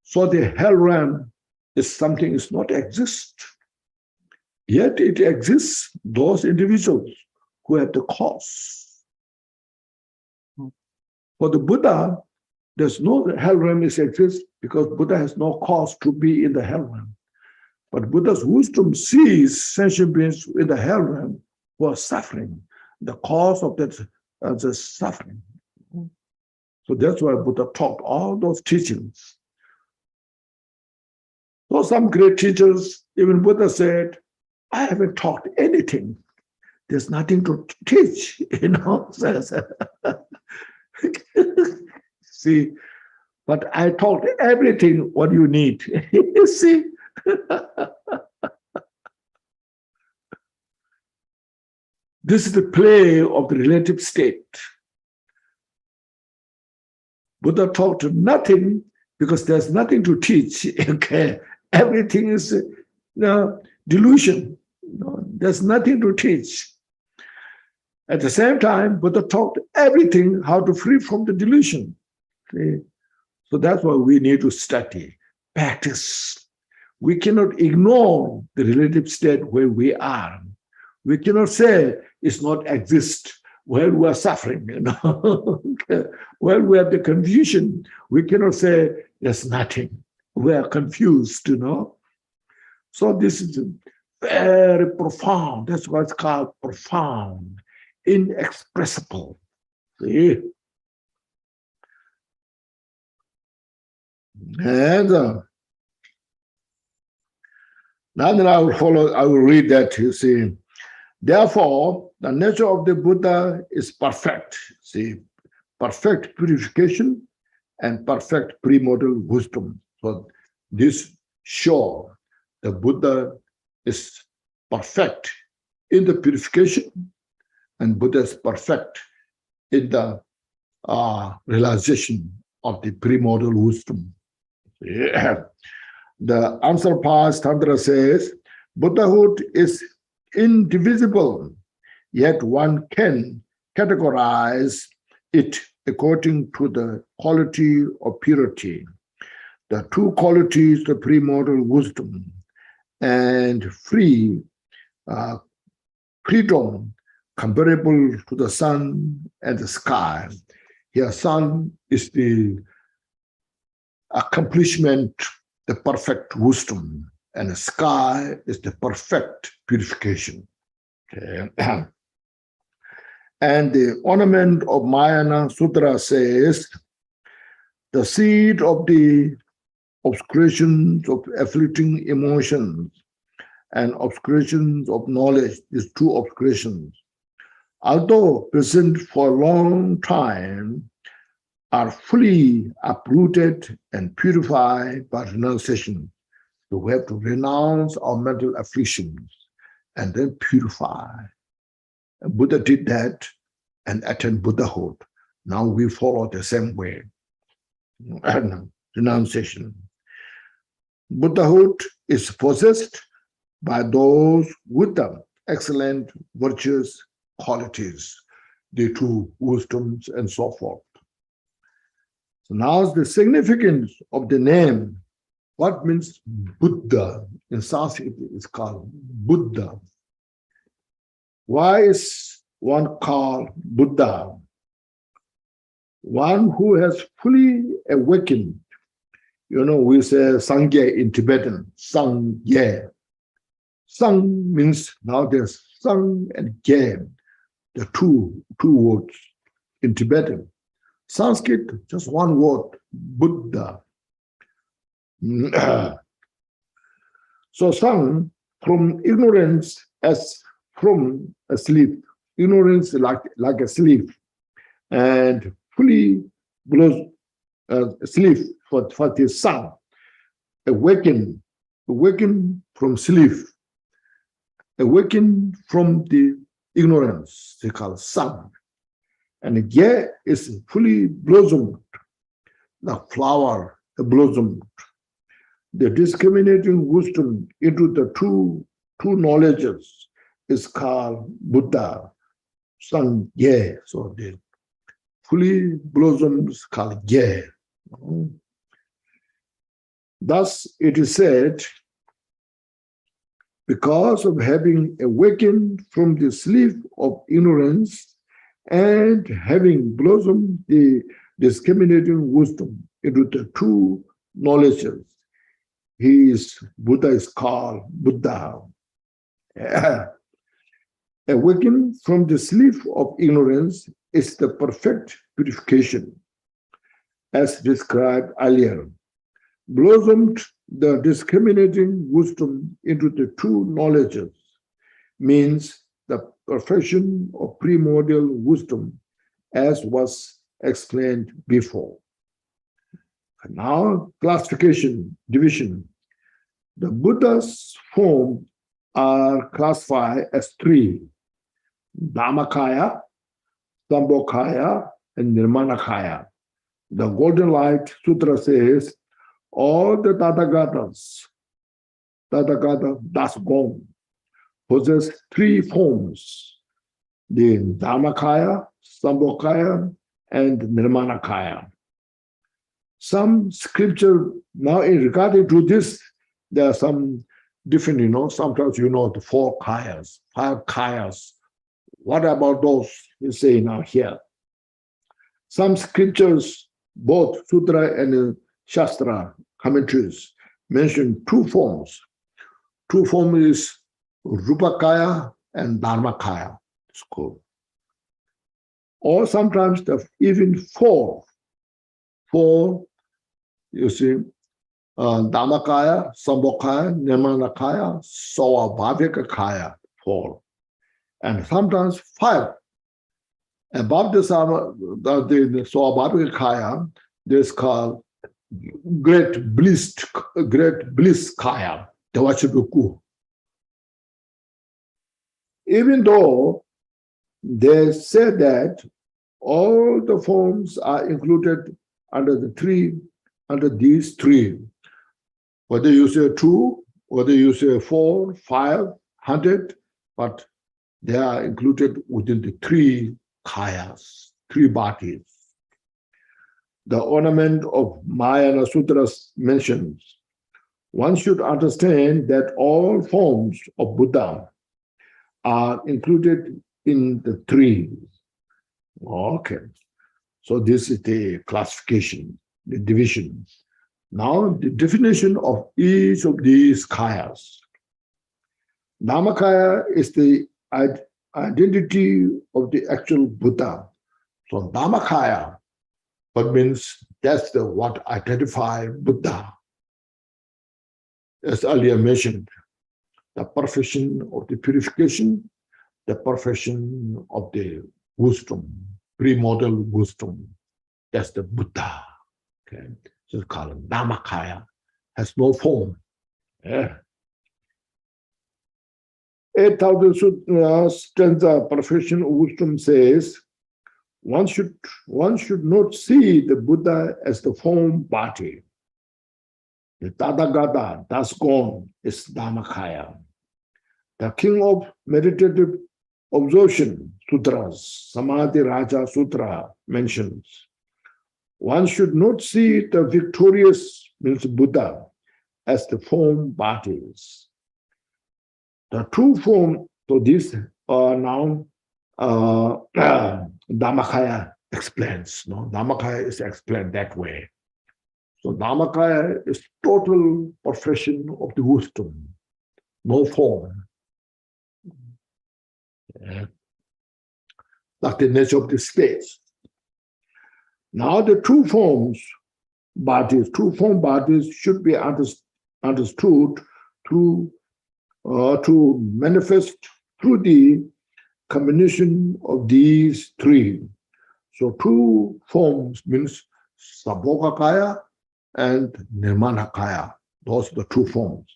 So the hell realm is something is not exist. Yet it exists, those individuals who have the cause. For the Buddha, there's no hell realm exists because Buddha has no cause to be in the hell realm. But Buddha's wisdom sees sentient beings in the hell realm who are suffering, the cause of that the suffering. So that's why Buddha taught all those teachings. So some great teachers, even Buddha said, I haven't taught anything. There's nothing to teach, See, but I taught everything what you need. You see? This is the play of the relative state. Buddha taught nothing because there's nothing to teach. Okay, everything is delusion. There's nothing to teach. At the same time, Buddha taught everything how to free from the delusion. See? So that's why we need to study, practice. We cannot ignore the relative state where we are. We cannot say it's not exist while we are suffering. While we have the confusion, we cannot say there's nothing. We are confused, So this is very profound. That's why it's called profound, inexpressible. See? And now that I will read that, you see. Therefore, the nature of the Buddha is perfect. See, perfect purification and perfect premortal wisdom. So this shows the Buddha is perfect in the purification, and Buddha is perfect in the realization of the premortal wisdom. Yeah. The answer past Tantra says, Buddhahood is indivisible, yet one can categorize it according to the quality of purity. The two qualities, the premortal wisdom and freedom, comparable to the sun and the sky. Here, sun is the accomplishment, the perfect wisdom, and the sky is the perfect purification. Okay. And the ornament of Mahayana Sutra says, the seed of the obscurations of afflicting emotions and obscurations of knowledge, these two obscurations, although present for a long time, are fully uprooted and purified by renunciation. So we have to renounce our mental afflictions and then purify. And Buddha did that and attained Buddhahood. Now we follow the same way. Renunciation. Buddhahood is possessed by those with the excellent virtuous qualities, the two wisdoms and so forth. So now the significance of the name. What means Buddha? In Sanskrit, it's called Buddha. Why is one called Buddha? One who has fully awakened. We say Sangye in Tibetan, Sangye. Sang means now there's Sang and Gye, the two words in Tibetan. Sanskrit, just one word, Buddha. So Sang, from ignorance as from a sleep, ignorance like a sleep, and fully blows sleep for the Sang, awaken from sleep, awaken from the ignorance, they call Sang. And Ye is fully blossomed, the flower blossomed. The discriminating wisdom into the two knowledges is called Buddha, Sun Ye. So the fully blossomed is called Ye. Thus it is said, because of having awakened from the sleep of ignorance and having blossomed the discriminating wisdom into the two knowledges, Buddha is called Buddha. Awakened from the sleep of ignorance is the perfect purification, as described earlier. Blossomed the discriminating wisdom into the two knowledges means the perfection of primordial wisdom, as was explained before. Now, classification, division. The Buddha's form are classified as three: Dhammakaya, Sambhogakaya, and Nirmanakaya. The Golden Light Sutra says, all the Tathagatas, thus gone, possess three forms: the Dhammakaya, Sambhogakaya, and Nirmanakaya. Some scripture, now in regarding to this, there are some different, sometimes the four kayas, five kayas. What about those you say now here? Some scriptures, both Sutra and Shastra commentaries, mention two forms. Two forms is Rupakaya and Dharmakaya. It's called. Or sometimes even four, you see, Dhammakaya, Sambhogakaya, Nirmanakaya, Swabhavika four. And sometimes five. Above the Swabhavika, there's called Great Bliss Kaya, Devachiduku. Even though they say that all the forms are included under these three, whether you say 2, whether you say 4, 5, 100, but they are included within the three kayas, three bodies. The ornament of Mahayana Sutras mentions, one should understand that all forms of Buddha are included in the three. Okay. So this is the classification, the division. Now the definition of each of these kayas. Dhammakaya is the identity of the actual Buddha. So Dhammakaya, what means that's what identify Buddha. As earlier mentioned, the perfection of the purification, the perfection of the wisdom, primordial wisdom. That's the Buddha. Okay, so it's called Dhammakaya. Has no form. Yeah. 8,000 Sutras, stanza perfection of wisdom says, one should not see the Buddha as the form body. The Tathagata, thus gone, is Dhammakaya. The king of meditative absorption sutras, Samadhi Raja Sutra mentions, one should not see the victorious, means Buddha, as the form bodies. The true form, so these are now Dhammakaya explains. No? Dhammakaya is explained that way. So Dhammakaya is total perfection of the wisdom, no form. Yeah. That's the nature of the space. Now the true form bodies should be understood to manifest through the combination of these three. So two forms means Sambhogakaya and Nirmanakaya. Those are the two forms.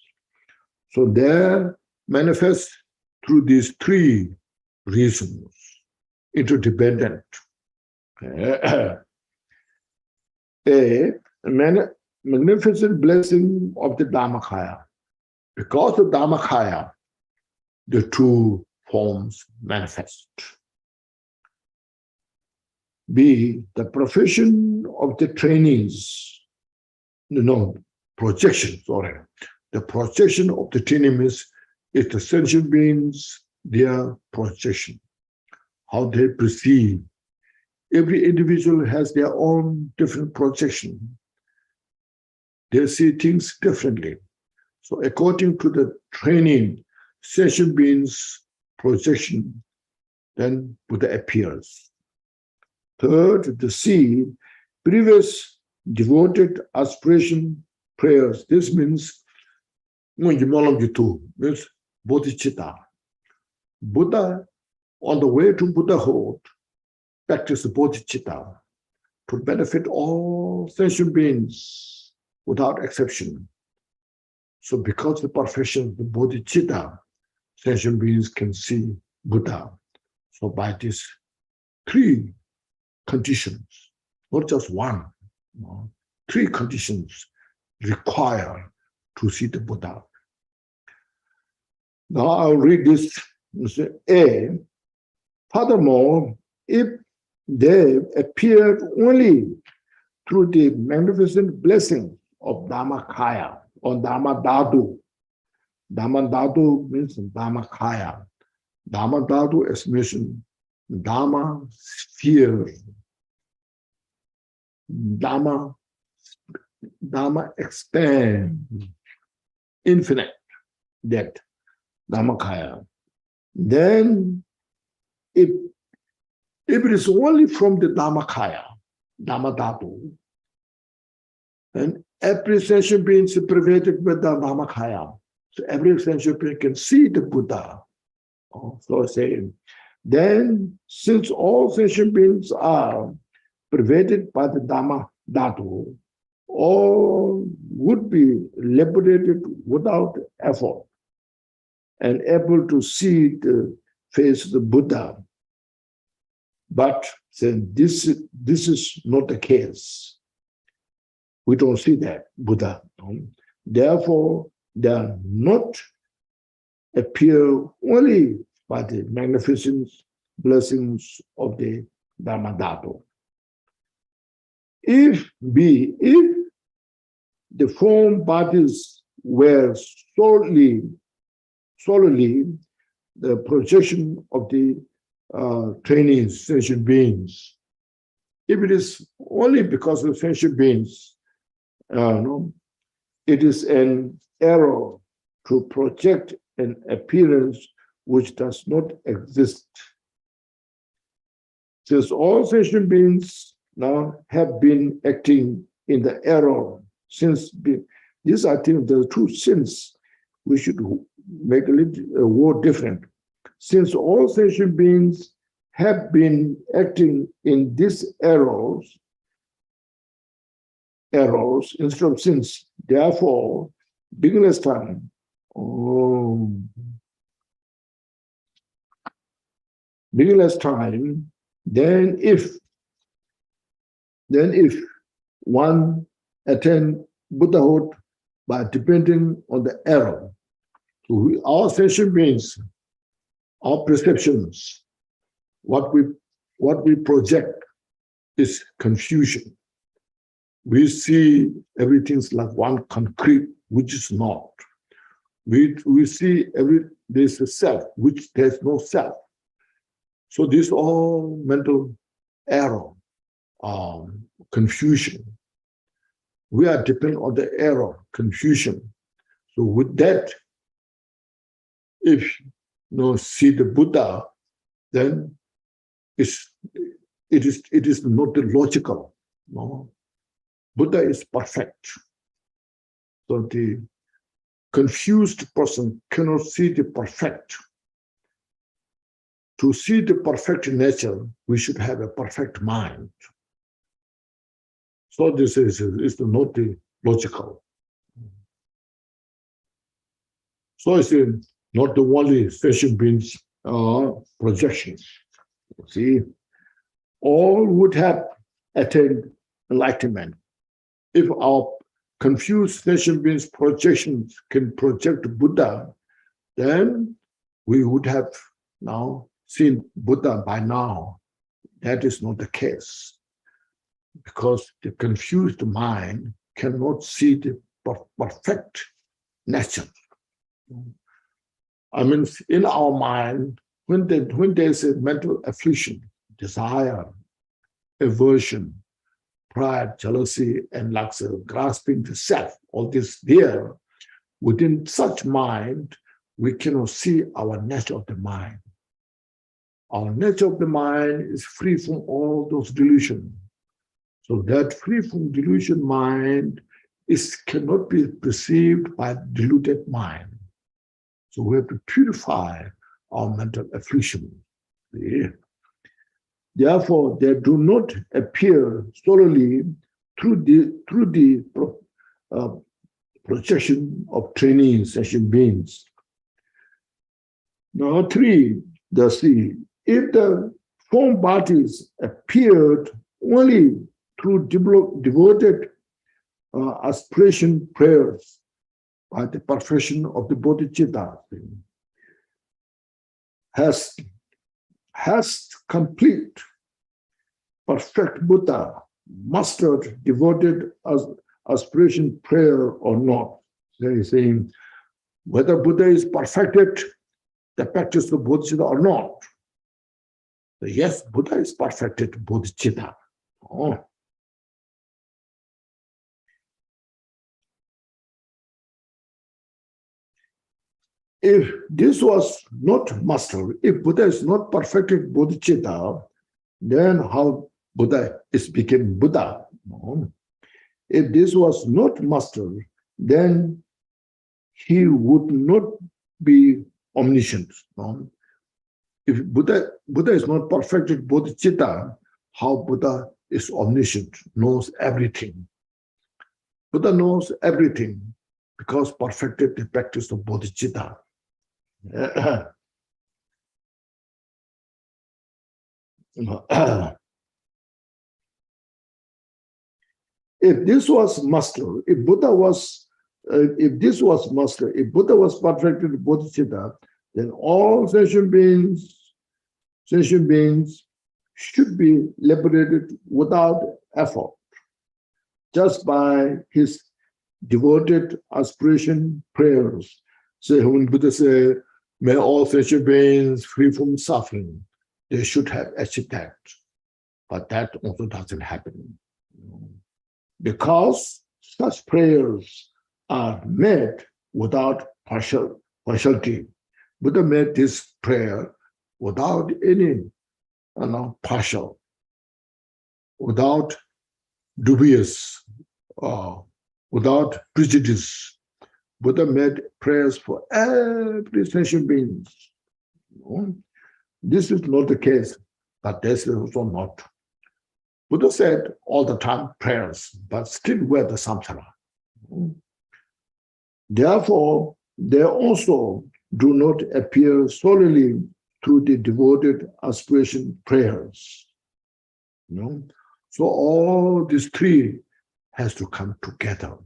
So they manifest through these three reasons, interdependent. A magnificent blessing of the Dharmakaya. Because of Dharmakaya, the two forms manifest. B, the profession of the trainees, projection, sorry. The projection of the trainees is the sentient beings, their projection, how they perceive. Every individual has their own different projection. They see things differently. So according to the training, sentient beings' projection, then Buddha appears. Third, the C, previous devoted aspiration prayers. This means means bodhicitta. Buddha, on the way to Buddhahood, practiced bodhicitta to benefit all sentient beings without exception. So because the perfection of the bodhicitta, sentient beings can see Buddha. So by these three conditions, not just one, three conditions required to see the Buddha. Now I'll read this. A, furthermore, if they appeared only through the magnificent blessing of Dharmakaya or Dharmadhatu. Dharmadhatu means Dharmakaya. Dharmadhatu is mentioned Dharma sphere. Dharma expand, infinite, that Dharmakaya. Then if it is only from the Dharmakaya, Dharmadhatu, and every sentient being is pervaded with the Dharmakaya. So every sentient being can see the Buddha. So saying, then since all sentient beings are pervaded by the Dharmadhatu, all would be liberated without effort and able to see the face of the Buddha. But this is not the case. We don't see that Buddha. Therefore, they are not appear only by the magnificent blessings of the Dharmadhatu. If the form bodies were solely the projection of the trainees, sentient beings, if it is only because of sentient beings, it is an error to project an appearance which does not exist. Since all sentient beings now have been acting in the error since these are things, the two sins we should make a little word different. Since all sentient beings have been acting in these errors instead of sins, therefore, beginner's time, then if one attain Buddhahood by depending on the error, so our sentient beings, our perceptions, what we project is confusion. We see everything's like one concrete, which is not. We see there's a self, which there's no self. So this all mental error, confusion. We are dependent on the error, confusion. So with that, if you see the Buddha, then it is not the logical. No, Buddha is perfect. So the confused person cannot see the perfect. To see the perfect nature, we should have a perfect mind. So this is not the logical. So it's not the only sentient beings projections. See, all would have attained enlightenment. If our confused sentient beings' projections can project Buddha, then we would have now seen Buddha by now. That is not the case, because the confused mind cannot see the perfect nature. I mean, in our mind, when there's a mental affliction, desire, aversion, pride, jealousy, and grasping the self, all this there, within such mind, we cannot see our nature of the mind. Our nature of the mind is free from all those delusions. So that free from delusion mind cannot be perceived by deluded mind. So we have to purify our mental affliction. See? Therefore, they do not appear solely through the projection of training session beings. Now, 3, the C. If the form bodies appeared only through devoted aspiration prayers by the perfection of the bodhicitta, has complete, perfect Buddha mastered devoted aspiration prayer or not? There is saying whether Buddha is perfected the practice of bodhicitta or not. So yes, Buddha is perfected bodhicitta. Oh. If this was not mastered, if Buddha is not perfected bodhicitta, then how Buddha is became Buddha? No. If this was not mastered, then he would not be omniscient. No. If Buddha is not perfected bodhicitta, how Buddha is omniscient, knows everything. Buddha knows everything because perfected the practice of bodhicitta. If this was mastered, if Buddha was perfected bodhicitta, then all sentient beings should be liberated without effort, just by his devoted aspiration prayers. So when Buddha said, may all sentient beings free from suffering, they should have achieved that. But that also doesn't happen. Because such prayers are made without partiality. Buddha made this prayer without any partial, without dubious, without prejudice. Buddha made prayers for every sentient being. This is not the case, but this is also not. Buddha said all the time prayers, but still wear the samsara. Therefore, they also do not appear solely through the devoted aspiration prayers. So all these 3 has to come together.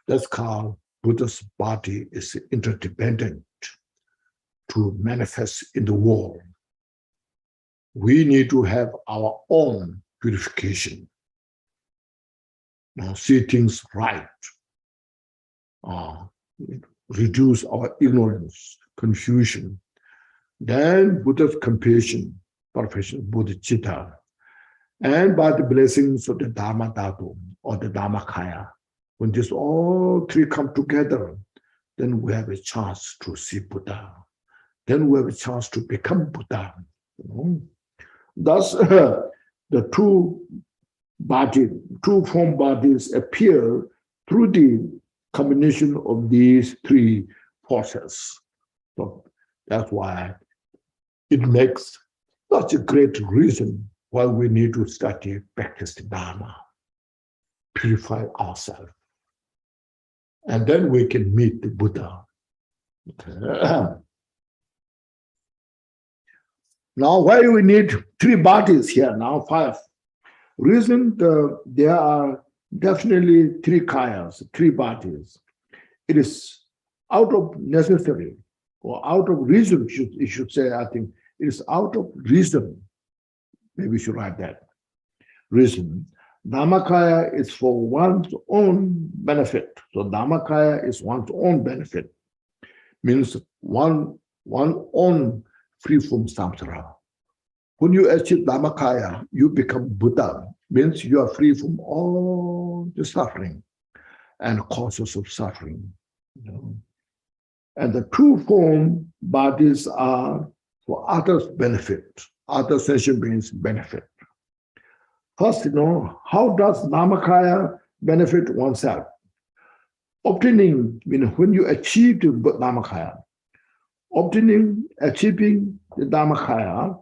That's called Buddha's body is interdependent to manifest in the world. We need to have our own purification. See things right. Reduce our ignorance, confusion. Then Buddha's compassion, perfection, bodhicitta. And by the blessings of the Dharma Dhatu or the Dharmakaya, when this all 3 come together, then we have a chance to see Buddha. Then we have a chance to become Buddha. Thus, the 2 form bodies appear through the combination of these 3 forces. So that's why it makes such a great reason why we need to study, practice the Dharma, purify ourselves. And then we can meet the Buddha. Now, why do we need three bodies here? Now, five. Reason there are definitely three kayas, three bodies. It is out of necessary or out of reason, you should say, I think. It is out of reason. Maybe we should write that. Reason. Dhammakaya is for one's own benefit. So Dhammakaya is one's own benefit. Means one own free from samsara. When you achieve Dhammakaya, you become Buddha. Means you are free from all the suffering and causes of suffering. You know? And the true form bodies are for others' benefit, other sentient beings' benefit. First, how does Dhammakaya benefit oneself? Obtaining, when you achieve the Dhammakaya, achieving the Dhammakaya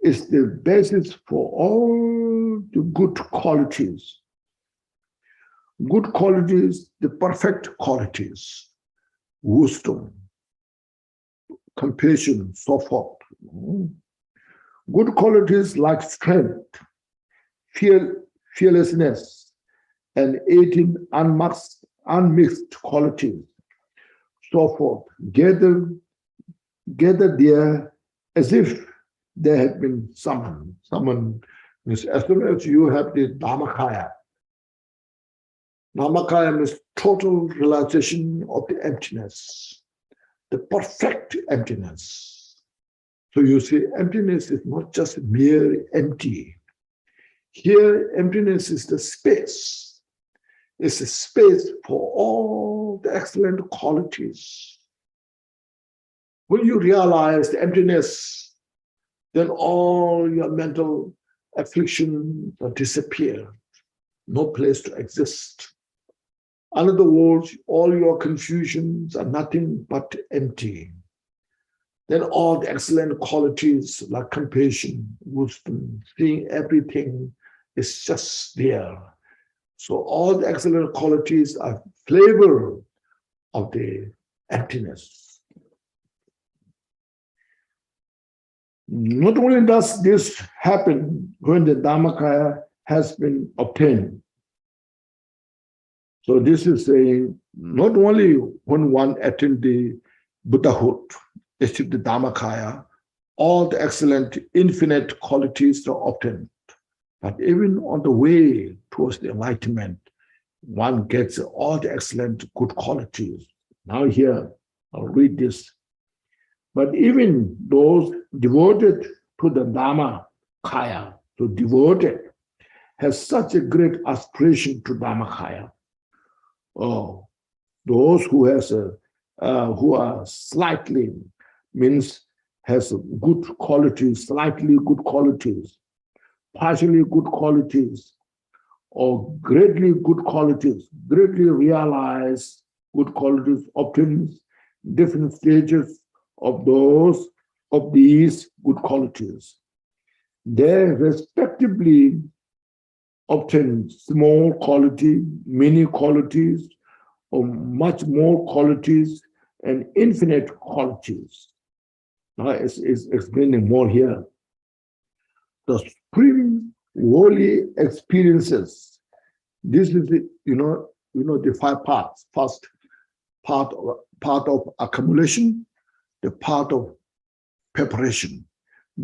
is the basis for all the good qualities. Good qualities, the perfect qualities, wisdom, compassion, so forth. Good qualities like strength, fearlessness, and 18 unmixed qualities, so forth, gather there as if they had been summoned. Summoned means as soon as you have the Dhammakaya. Dhammakaya means total realization of the emptiness, the perfect emptiness. So you see, emptiness is not just mere empty. Here, emptiness is the space. It's a space for all the excellent qualities. When you realize the emptiness, then all your mental affliction will disappear. No place to exist. In other words, all your confusions are nothing but empty. Then all the excellent qualities like compassion, wisdom, seeing everything is just there. So all the excellent qualities are flavor of the emptiness. Not only does this happen when the Dhammakaya has been obtained. So this is saying not only when one attains the Buddhahood, achieve the Dhammakaya, all the excellent infinite qualities are obtained. But even on the way towards the enlightenment, one gets all the excellent good qualities. Now here, I'll read this. But even those devoted to the Dhammakaya, so devoted, has such a great aspiration to Dhammakaya. Oh, those who are slightly, means has good qualities, slightly good qualities, partially good qualities, or greatly good qualities, greatly realize good qualities, obtains different stages of these good qualities. They respectively obtain small quality, many qualities, or much more qualities, and infinite qualities. Now it's explaining more here. The supreme holy experiences. This is the, the five parts. First, part of accumulation, the part of preparation.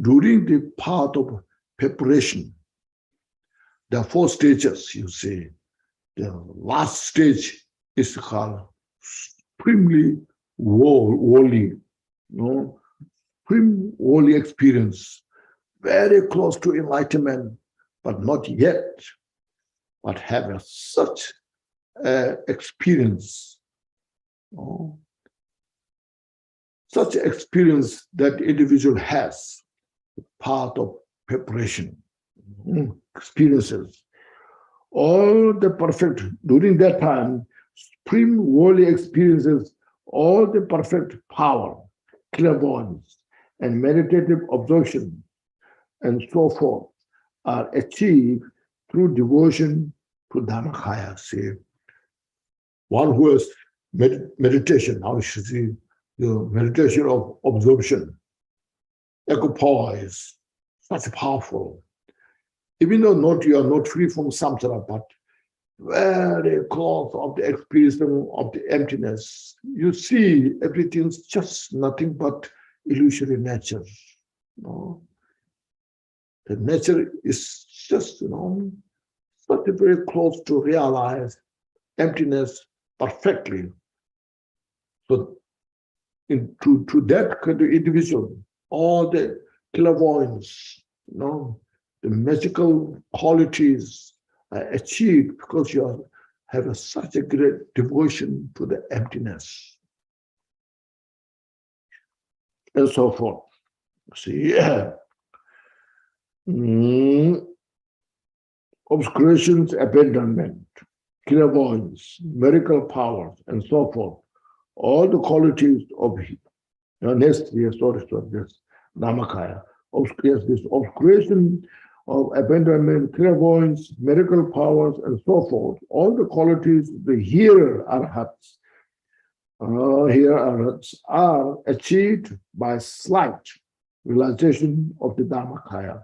During the part of preparation, there are four stages, you see. The last stage is called supremely holy, supreme holy experience, very close to enlightenment, but not yet, but have such experience. Such experience that individual has, part of preparation, experiences. All the perfect, during that time, supreme holy experiences, all the perfect power, clairvoyance, and meditative absorption, and so forth, are achieved through devotion to Dhammakaya. See, one who has meditation, now you should see the meditation of absorption. equipoise, such powerful. Even though you are not free from samsara, but very close of the experience of the emptiness. You see everything's just nothing but illusory nature. The nature is just, such a very close to realize emptiness perfectly. So to that kind of individual, all the clairvoyance, the magical qualities are achieved because you have such a great devotion to the emptiness. And so forth. See, obscurations, abandonment, clairvoyance, miracle powers, and so forth. All the qualities of next year, this Dhammakaya. This obscuration of abandonment, clairvoyance, miracle powers, and so forth. All the qualities the hearer arhats, are achieved by slight realization of the Dhammakaya.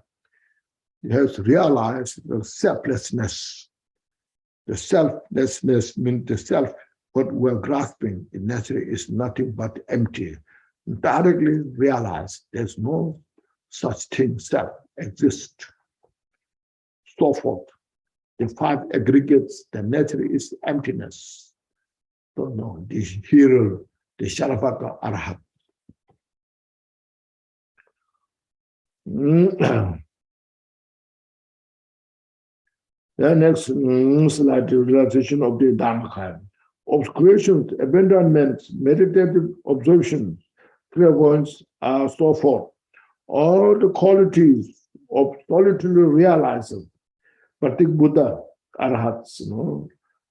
He has realized the selflessness. The selflessness means the self, what we're grasping in nature is nothing but empty. Directly realize there's no such thing, self exists. So forth. The five aggregates, the nature is emptiness. So no, the hero, the Sharavaka Arhat. The next slide, the realization of the Dhammakaya. Obscurations, abandonment, meditative observations, clairvoyance, are so forth. All the qualities of solitary realizing, Pratik Buddha, arhats,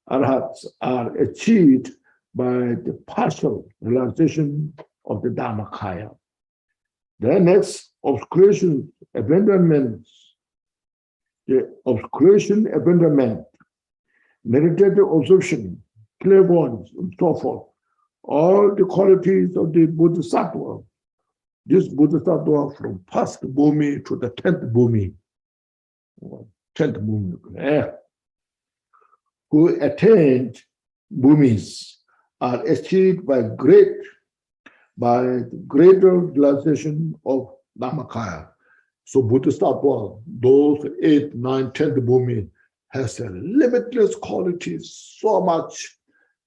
arhats are achieved by the partial realization of the Dhammakaya. The next, obscuration, abandonment, the obscuration, abandonment, meditative observation, clairvoyance, and so forth. All the qualities of the Bodhisattva. This Bodhisattva from first bhumi to the 10th bhumi, who attained bhumis are achieved by greater realization of Dhammakaya. So Bodhisattva, those 8th, 9th, 10th bhumi has a limitless qualities so much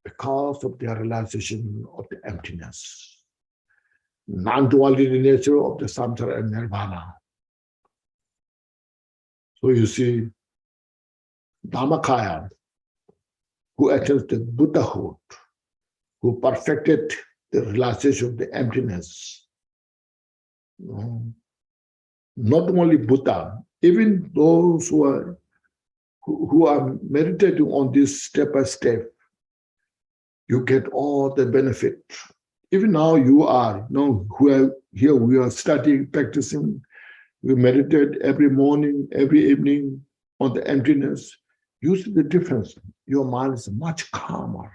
because of their realization of the emptiness, non-duality nature of the samsara and nirvana. So you see, Dhammakaya, who attains the Buddhahood, who perfected the realization of the emptiness. Not only Buddha, even those who are meditating on this step by step, you get all the benefit. Even now you are, here we are studying, practicing, we meditate every morning, every evening on the emptiness. You see the difference. Your mind is much calmer,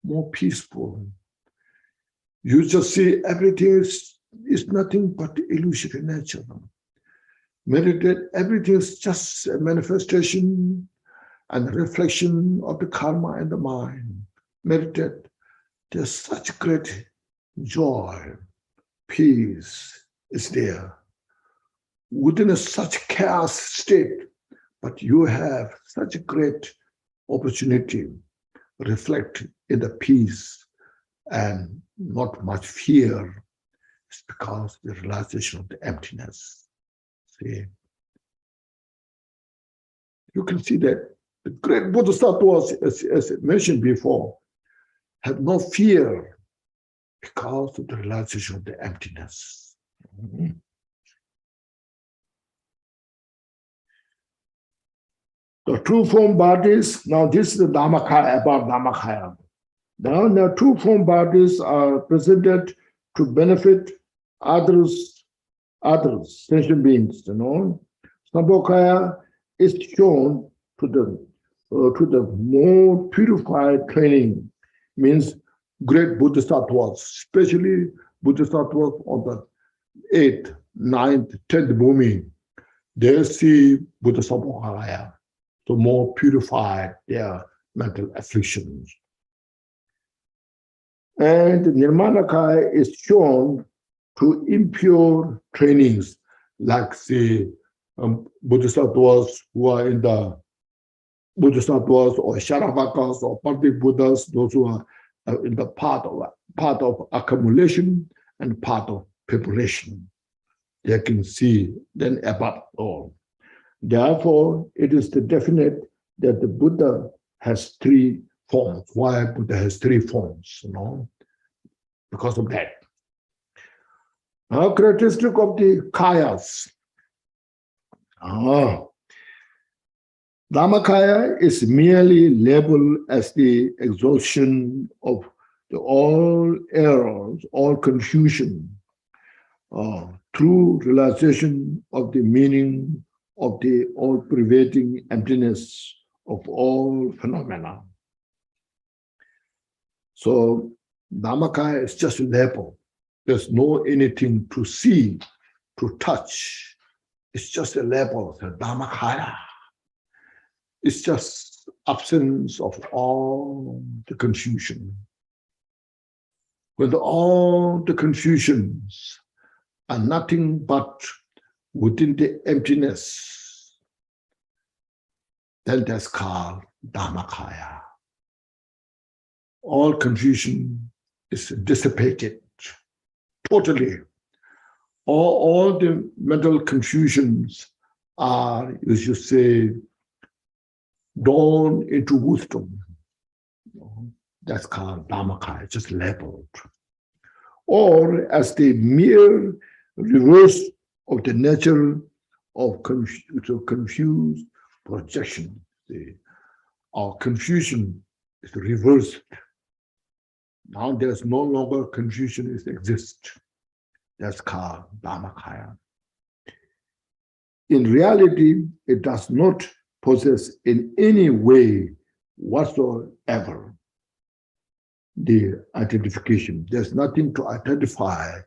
more peaceful. You just see everything is nothing but illusory nature. Meditate, everything is just a manifestation and reflection of the karma and the mind. Meditate, there's such great joy, peace is there. Within such chaos state, but you have such a great opportunity to reflect in the peace and not much fear. It's because the realization of the emptiness. See, you can see that the great Bodhisattvas, as mentioned before, have no fear because of the realization of the emptiness. The true form bodies, now this is the Dhammakaya, about Dhammakaya. Now the true form bodies are presented to benefit others, sentient beings, Sambhogakaya is shown to the more purified training, means great Bodhisattvas, especially Bodhisattvas on the 8th, ninth, 10th Bhumi, they see Buddhahood to more purify their mental afflictions. And Nirmanakaya is shown to impure trainings like the Bodhisattvas who are in the Bodhisattvas or Sharavakas or Partik Buddhas, those who are in the part of accumulation and part of preparation. They can see then above all. Therefore, it is definite that the Buddha has three forms. Why Buddha has three forms? Because of that. Now, characteristic of the kayas. Dhammakaya is merely labeled as the exhaustion of all errors, all confusion, through realization of the meaning of the all-pervading emptiness of all phenomena. So Dhammakaya is just a label. There's no anything to see, to touch. It's just a label, the Dhammakaya. It's just absence of all the confusion. When all the confusions are nothing but within the emptiness, then that's called Dhammakaya. All confusion is dissipated totally. All the mental confusions are, as you say, dawn into wisdom. That's called Dhammakaya, just labeled. Or as the mere reverse of the nature of confused projection. Our confusion is reversed. Now there's no longer confusion exists. That's called Dhammakaya. In reality, it does not possess in any way whatsoever the identification. There's nothing to identify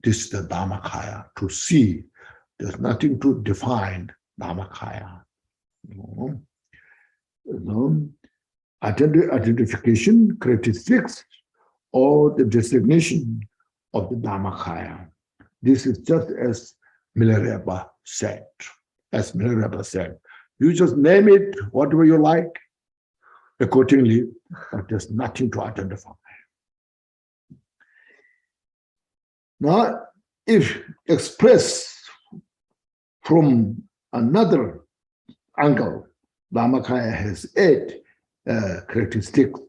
this the Dhammakaya, to see. There's nothing to define Dhammakaya. Identification, characteristics, or the designation of the Dhammakaya. This is just as Milarepa said. As Milarepa said, you just name it whatever you like, accordingly, but there's nothing to identify. Now, if expressed from another angle, Dhammakaya has 8 characteristics,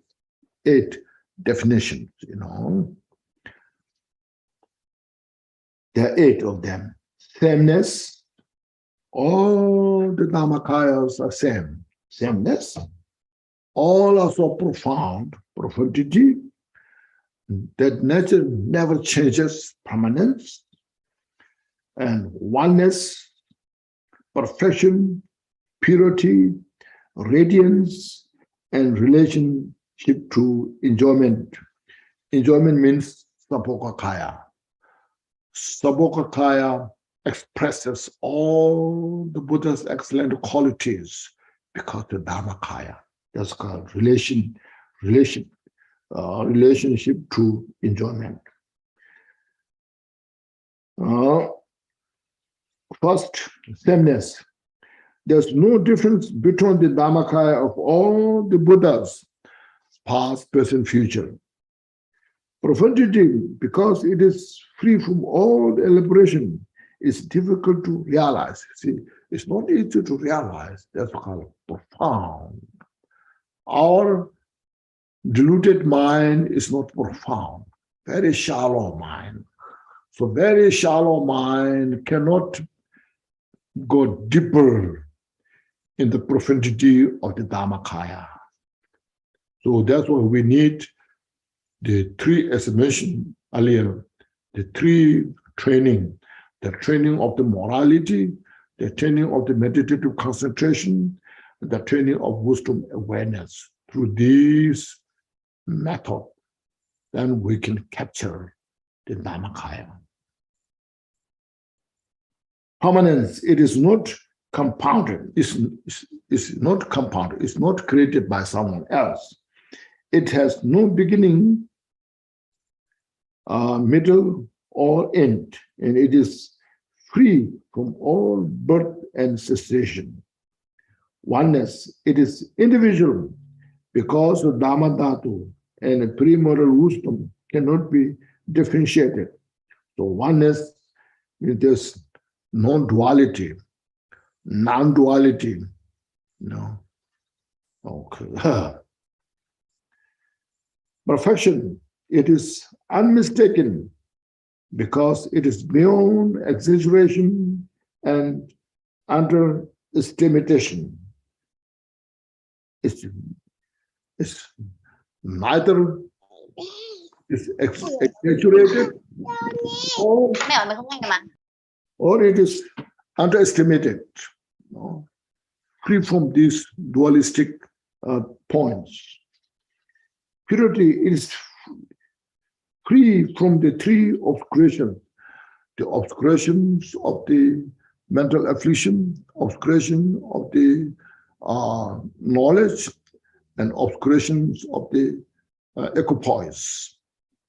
8 definitions, There are 8 of them. Sameness, all the Dhammakayas are same. Sameness, all are so profound, profundity, that nature never changes, permanence, and oneness, perfection, purity, radiance, and relationship to enjoyment. Enjoyment means Sabokakaya. Sabokakaya expresses all the Buddha's excellent qualities because the Dhammakaya. That's called relationship to enjoyment. First, sameness. There's no difference between the Dhammakaya of all the Buddhas, past, present, future. Profundity, because it is free from all elaboration, is difficult to realize. See, it's not easy to realize. That's called profound. Our diluted mind is not profound, very shallow mind. So very shallow mind cannot go deeper in the profundity of the Dhammakaya. So that's why we need the 3, as I mentioned earlier, the 3 training, the training of the morality, the training of the meditative concentration, the training of wisdom awareness. Through these methods, then we can capture the Dhammakaya. permanence. It is not compounded. It's not compounded. It's not created by someone else. It has no beginning, middle, or end, and it is free from all birth and cessation. Oneness, it is individual because the Dhamma Dhatu and primordial wisdom cannot be differentiated. So oneness means there's non-duality, non-duality. No. Okay. Perfection, it is unmistaken because it is beyond exaggeration and underestimation. It's neither is exaggerated or it is underestimated. No? Free from these dualistic points. Purity is free from the three obscurations, the obscurations of the mental affliction, obscuration of the knowledge, and obscurations of the equipoise.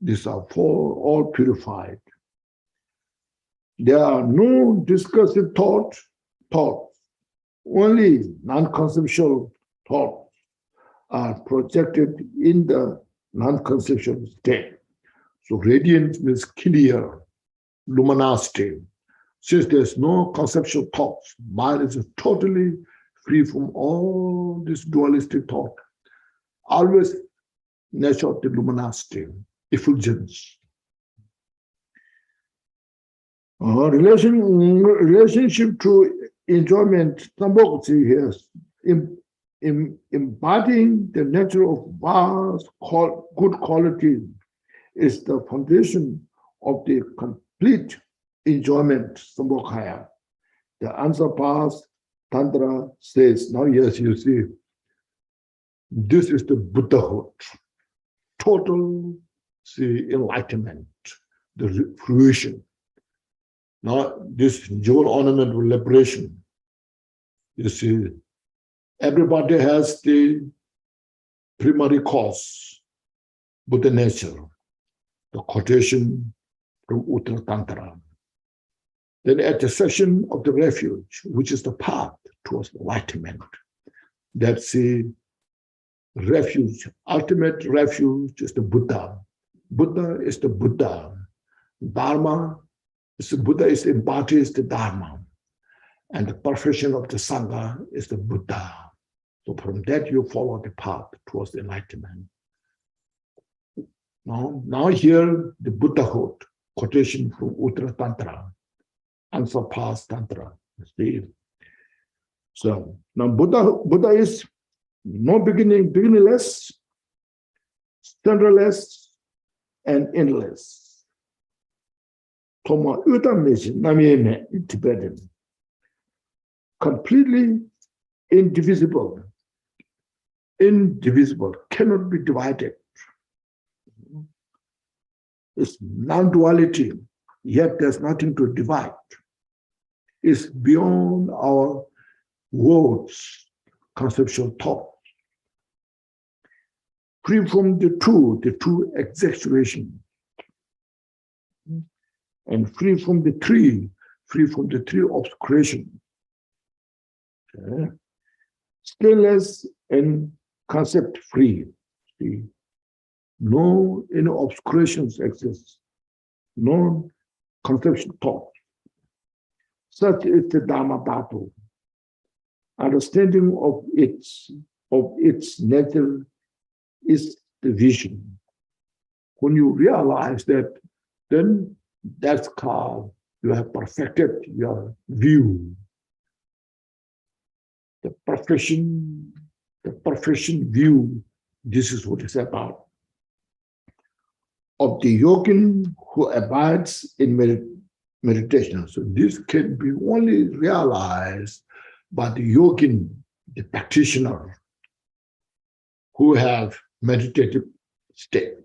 These are four, all purified. There are no discursive thoughts, only non-conceptual thoughts are projected in the non-conceptual state. So radiance means clear, luminosity. Since there's no conceptual thoughts, mind is totally free from all this dualistic thought. Always nature of the luminosity, effulgence. Relationship to enjoyment, Sambhogati here, embodying the nature of vast good qualities is the foundation of the complete enjoyment, Sambhogaya. The unsurpassed Tantra says, now yes, you see, this is the Buddhahood, total, see, enlightenment, the fruition. Now, this jewel ornament of liberation, you see, everybody has the primary cause, Buddha nature, the quotation from Uttara Tantra. Then at the section of the refuge, which is the path towards enlightenment, that's the refuge, ultimate refuge is the Buddha. Buddha is the Buddha. Dharma is the Buddha, is embodies the Dharma. And the perfection of the Sangha is the Buddha. So from that you follow the path towards enlightenment. Now here the Buddhahood, quotation from Uttara Tantra, unsurpassed Tantra. See? So now Buddha is no beginning, beginningless, centerless, and endless. Toma utamation, namiyeme in Tibetan. Completely indivisible. Indivisible, cannot be divided. It's non-duality, yet there's nothing to divide. It's beyond our words, conceptual thought. Free from the two exaggeration. And free from the three obscuration. Okay. Stillness and concept free. See? No obscurations exist. No conceptual thought. Such is the Dhamma Dhatu. Understanding of its nature is the vision. When you realize that, then that's called you have perfected your view. The perfection view, this is what it's about. Of the yogin who abides in meditation. So this can be only realized by the yogin, the practitioner, who have meditative state.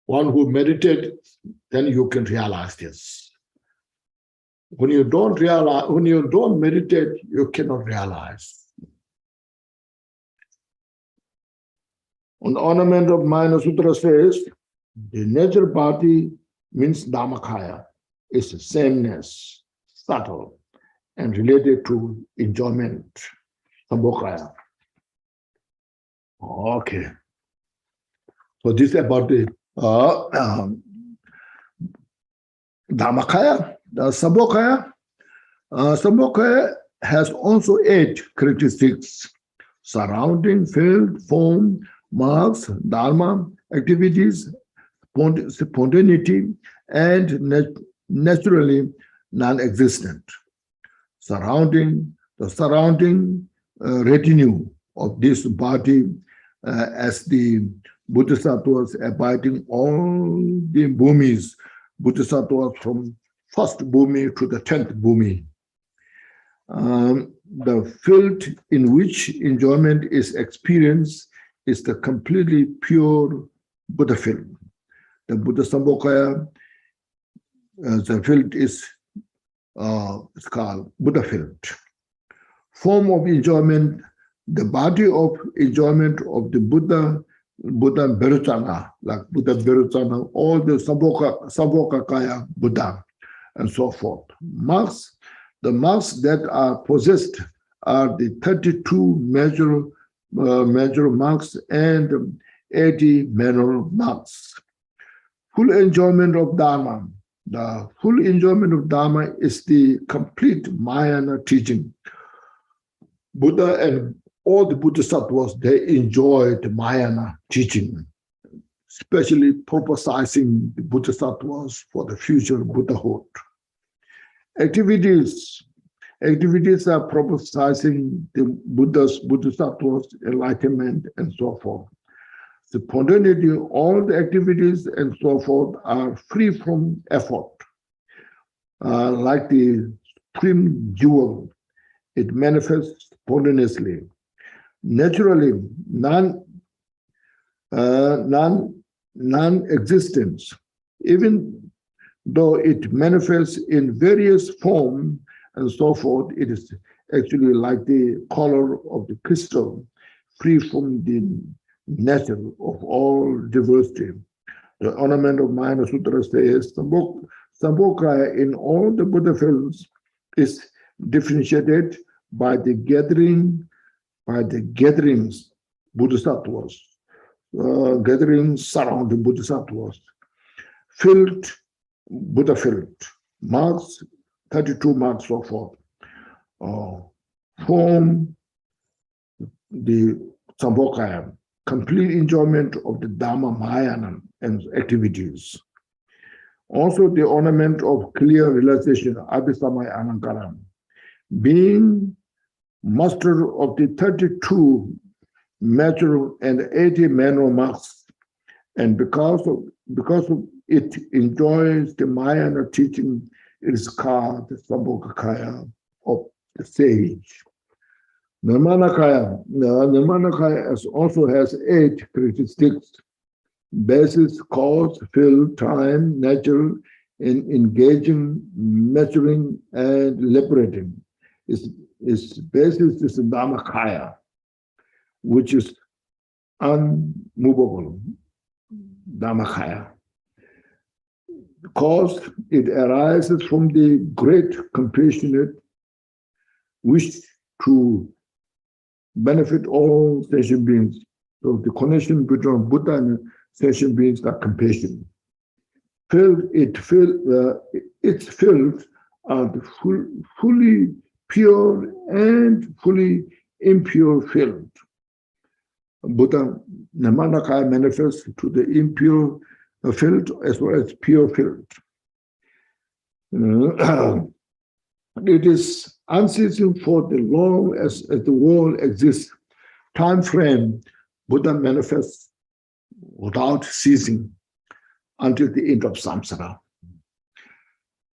One who meditates, then you can realize this. When you don't realize, when you don't meditate, you cannot realize. On the Ornament of Mind Sutra says, the natural body means Dhammakaya, is sameness, subtle, and related to enjoyment, Sambhokaya. Okay. So this is about the Dhammakaya, the Sambhokaya. Sambhokaya has also 8 characteristics: surrounding, field, form, marks, dharma, activities, spontaneity, and naturally non-existent. The surrounding retinue of this body as the Bodhisattvas abiding all the bhumis, Bodhisattvas from first bhumi to the 10th bhumi. The field in which enjoyment is experienced is the completely pure Buddha field. The Buddha Sambhokaya, the field is it's called Buddha field. Form of enjoyment, the body of enjoyment of the Buddha Bharuchana, like Buddha Bharuchana, all the Sambhokakaya Buddha, and so forth. Marks, the marks that are possessed are the 32 major marks and 80 minor marks. Full enjoyment of Dharma. The full enjoyment of Dharma is the complete Mahayana teaching. Buddha and all the Bodhisattvas, they enjoyed Mahayana teaching, especially prophesizing the Bodhisattvas for the future Buddhahood. Activities are prophesizing the Bodhisattvas, enlightenment, and so forth. Spontaneity, all the activities and so forth are free from effort. Like the supreme jewel, it manifests spontaneously. Naturally, non-existence, even though it manifests in various forms and so forth, it is actually like the color of the crystal, free from the nature of all diversity. The Ornament of Mind Sutra says, Sambhokaya in all the Buddha fields is differentiated by the gatherings, Bodhisattvas, gatherings surrounding Bodhisattvas. Field, Buddha field, marks, 32 marks so forth. Form, the Sambhokaya, complete enjoyment of the Dhamma Mahayana and activities. Also the ornament of clear realization, Abhisamaya Anankara, being master of the 32 major and 80 minor marks, and because of it enjoys the Mahayana teaching, it is called the Sambhokaya of the sage. Nirmanakaya also has 8 characteristics: basis, cause, field, time, nature, in engaging, measuring, and liberating. Its basis is the Dhammakaya, which is unmovable. Dhammakaya. Cause, it arises from the great compassionate wish to benefit all sentient beings. So the connection between Buddha and sentient beings are compassion. Its fields are the fully pure and fully impure field. Buddha Nirmanakaya manifests to the impure field as well as pure field. It is unceasing for the long as the world exists. Time frame, Buddha manifests without ceasing until the end of samsara.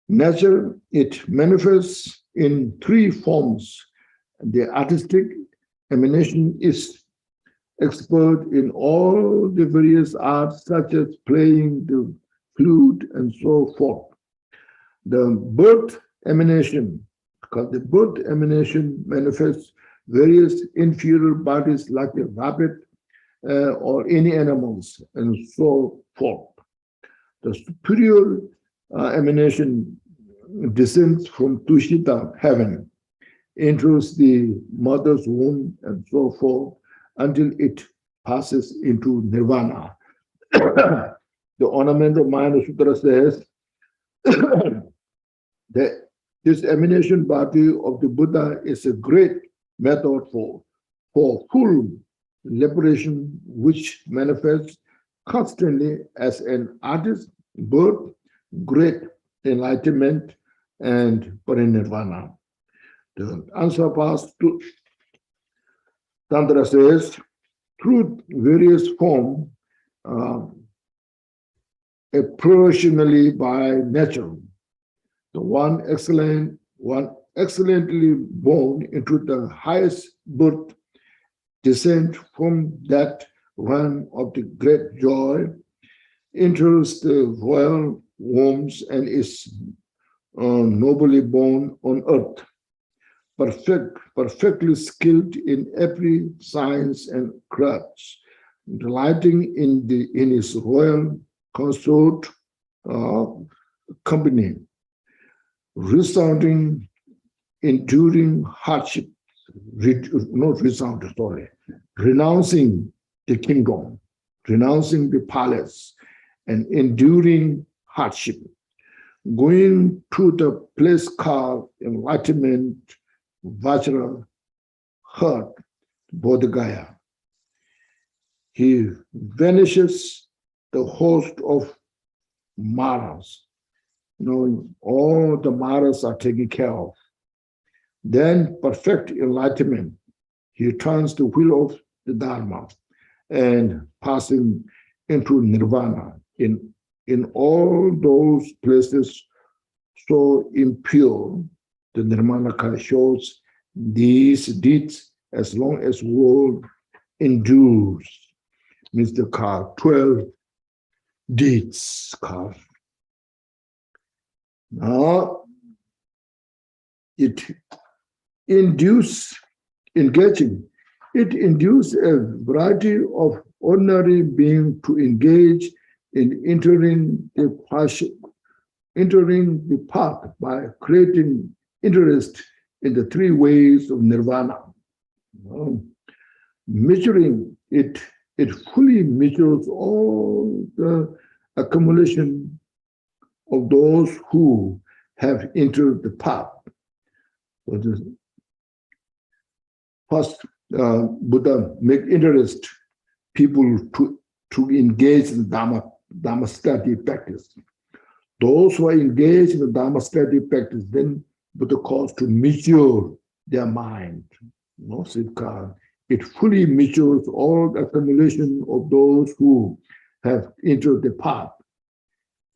Nature, it manifests in 3 forms. The artistic emanation is expert in all the various arts, such as playing the flute and so forth. The birth emanation, because the birth emanation manifests various inferior bodies like a rabbit or any animals, and so forth. The superior emanation descends from Tushita, heaven, enters the mother's womb, and so forth, until it passes into nirvana. The Ornament of Mind Sutra says that this emanation body of the Buddha is a great method for full liberation, which manifests constantly as an artist's birth, great enlightenment, and parinirvana. The answer pass to Tantra says, through various forms, approximately by nature, the one excellently born into the highest birth, descent from that realm of the great joy, enters the royal wombs and is nobly born on earth, perfectly skilled in every science and crafts, delighting in his royal consort company, resounding, enduring hardship, renouncing the kingdom, renouncing the palace, and enduring hardship, going to the place called enlightenment, Vajra, heart, Bodhgaya. He vanishes the host of Maras. All the Maras are taken care of. Then perfect enlightenment, he turns the wheel of the Dharma and passing into Nirvana. In all those places so impure, the Nirmanakaya shows these deeds as long as world endures. Means the 12 deeds. Now, it induces engaging. It induces a variety of ordinary beings to engage in entering the path by creating interest in the three ways of nirvana. Measuring it fully measures all the accumulation of those who have entered the path. So first, Buddha make interest people to engage in the Dhamma study practice. Those who are engaged in the Dhamma study practice, then Buddha calls to mature their mind. It fully matures all the accumulation of those who have entered the path.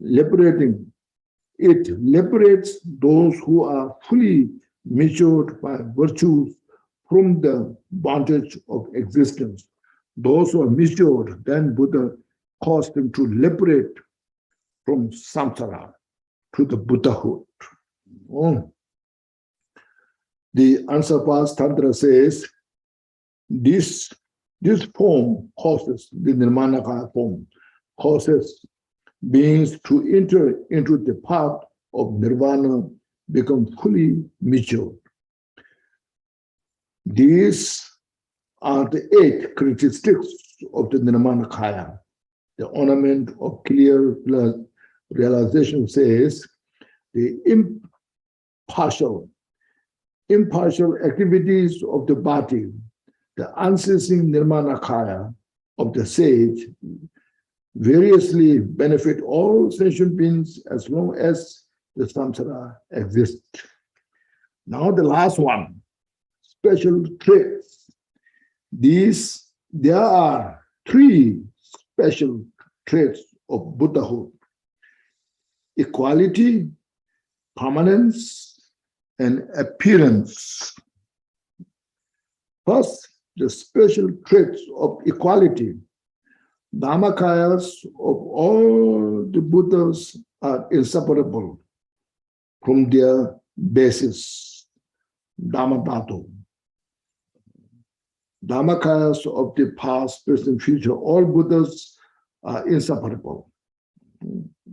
It liberates those who are fully matured by virtues from the bondage of existence. Those who are matured, then Buddha calls them to liberate from samsara to the Buddhahood. The Ansappas Tantra says, this form causes, the Nirmanakaya form, causes beings to enter into the path of nirvana, become fully mature. These are the 8 characteristics of the Nirmanakaya. The Ornament of Clear Realization says, the impartial activities of the body, the unceasing Nirmanakaya of the sage, variously benefit all sentient beings as long as the samsara exists. Now the last one, special traits. There are 3 special traits of Buddhahood: equality, permanence, and appearance. First, the special traits of equality. Dhammakayas of all the Buddhas are inseparable from their basis, Dhammadhatu. Dhammakayas of the past, present, future, all Buddhas are inseparable.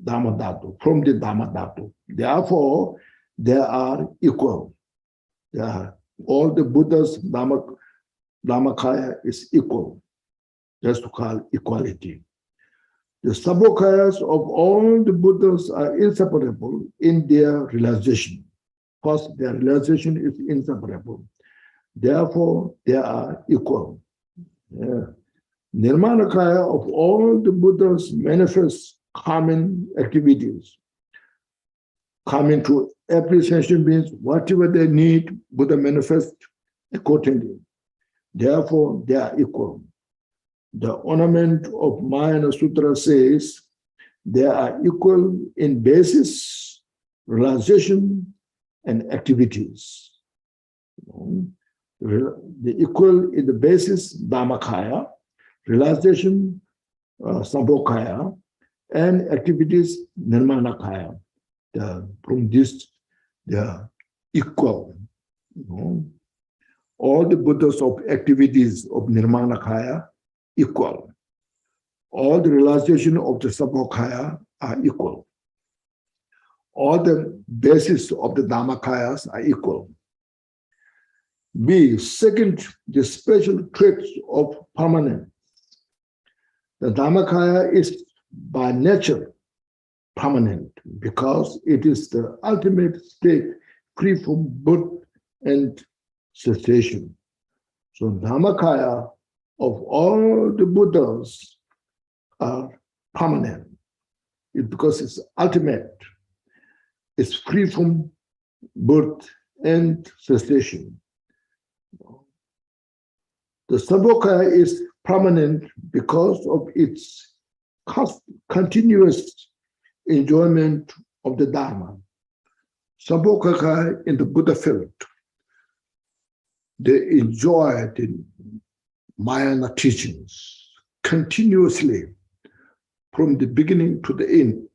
Dhammadhatu, from the Dhammadhatu. Therefore, they are equal. They are, all the Buddhas, Dhammakaya is equal. That's to call equality. The Sabokayas of all the Buddhas are inseparable in their realization. First, their realization is inseparable. Therefore, they are equal. Nirmanakaya of all the Buddhas manifest common activities. Coming to every sentient being, whatever they need, Buddha manifests accordingly. Therefore, they are equal. The ornament of Mahayana Sutra says they are equal in basis, realization, and activities. The equal in the basis, Dhammakaya, realization, Sambhokaya, and activities, Nirmanakaya. From this, they are equal. All the Buddhas of activities of Nirmanakaya equal. All the realization of the Sambhokaya are equal. All the basis of the Dhammakayas are equal. B, second, the special traits of permanence. The Dhammakaya is by nature permanent because it is the ultimate state free from birth and cessation. So Dhammakaya of all the Buddhas are permanent. Because it's ultimate. It's free from birth and cessation. The Sambhokaya is permanent because of its continuous enjoyment of the Dharma. Sambhokaya in the Buddha field, they enjoy the Mahayana teachings continuously from the beginning to the end.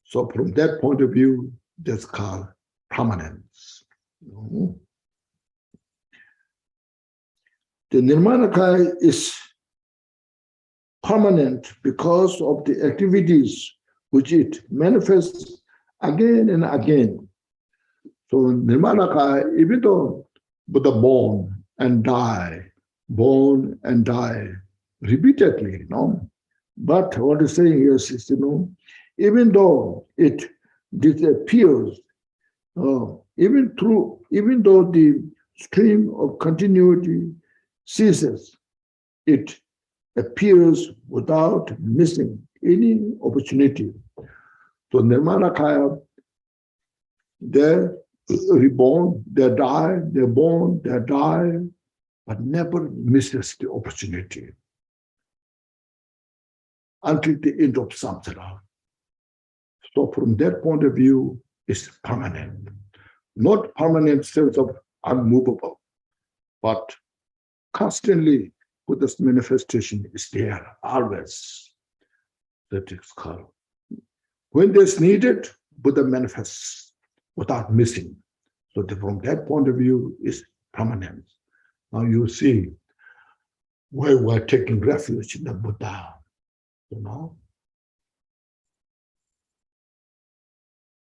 So from that point of view, that's called permanence. The Nirmanakaya is permanent because of the activities which it manifests again and again. So Nirmanakaya, even though Buddha born and die repeatedly, But what he's saying here is, even though it disappears, even though the stream of continuity ceases, it appears without missing any opportunity. So Nirmanakaya, they're reborn, they die, they're born, they die, but never misses the opportunity until the end of samsara. So from that point of view, it's permanent. Not permanent sense of unmovable, but constantly Buddha's manifestation is there, always. That is called. When there's needed, Buddha manifests without missing. So from that point of view, it's permanent. Now you see where we're taking refuge in the Buddha,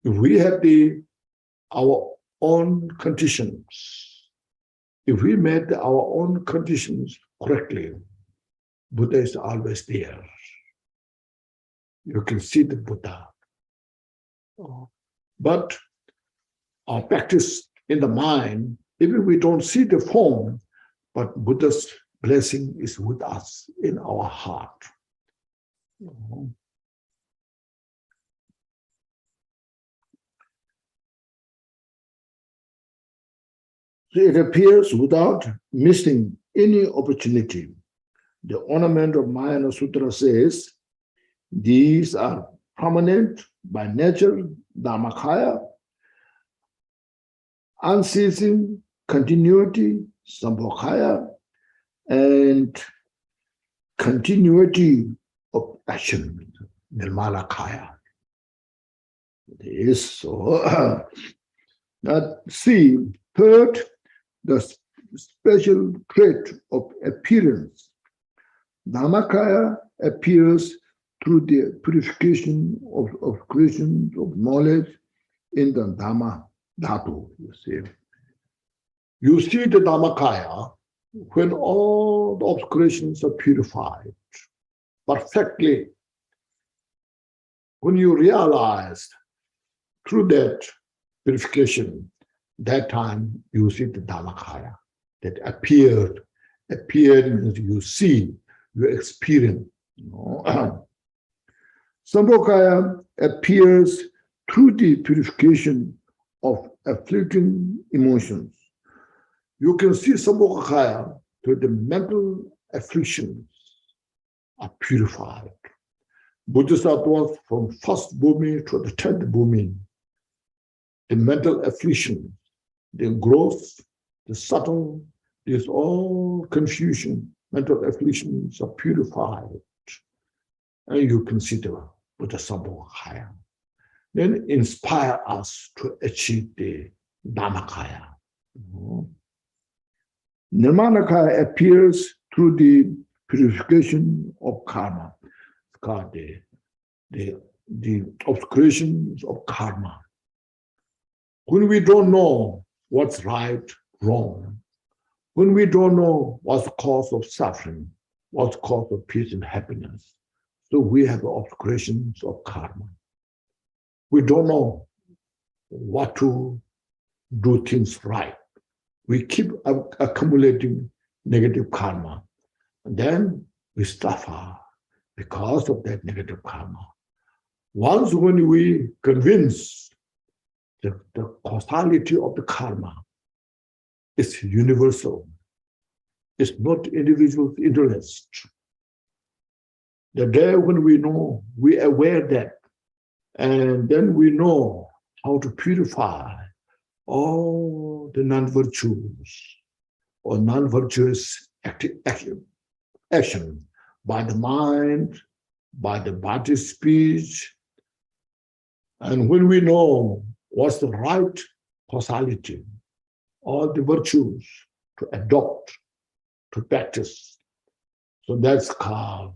If we have our own conditions, if we made our own conditions correctly, Buddha is always there. You can see the Buddha. But our practice in the mind, even we don't see the form, but Buddha's blessing is with us in our heart. So it appears without missing any opportunity. The ornament of Mahayana Sutra says, these are permanent by nature, Dhammakaya, unceasing continuity, Sambhokaya, and continuity of action, Nirmanakaya. So C, third, the special trait of appearance. Dhammakaya appears through the purification of creation, of knowledge in the Dhamma Dhatu, you see. You see the Dhammakaya when all the obscurations are purified perfectly. When you realize through that purification, that time you see the Dhammakaya that appeared. Appeared means you see, you experience. Sambhogakaya appears through the purification of afflicting emotions. You can see Sambhogakaya through the mental afflictions are purified. Bodhisattvas from first bhumi to the 10th bhumi, the mental affliction, the gross, the subtle, there's all confusion, mental afflictions are purified. And you consider Buddha Sambhogakaya. Then inspire us to achieve the Dhammakaya. Nirmanakaya appears through the purification of karma. It's called the obscurations of karma. When we don't know what's right, wrong, when we don't know what's the cause of suffering, what's the cause of peace and happiness, so we have the obscurations of karma. We don't know what to do things right. We keep accumulating negative karma. And then we suffer because of that negative karma. Once when we convince the causality of the karma is universal, it's not individual interest. The day when we know, we are aware that, and then we know how to purify all the non-virtues or non-virtuous action by the mind, by the body speech. And when we know what's the right causality, all the virtues to adopt, to practice. So that's called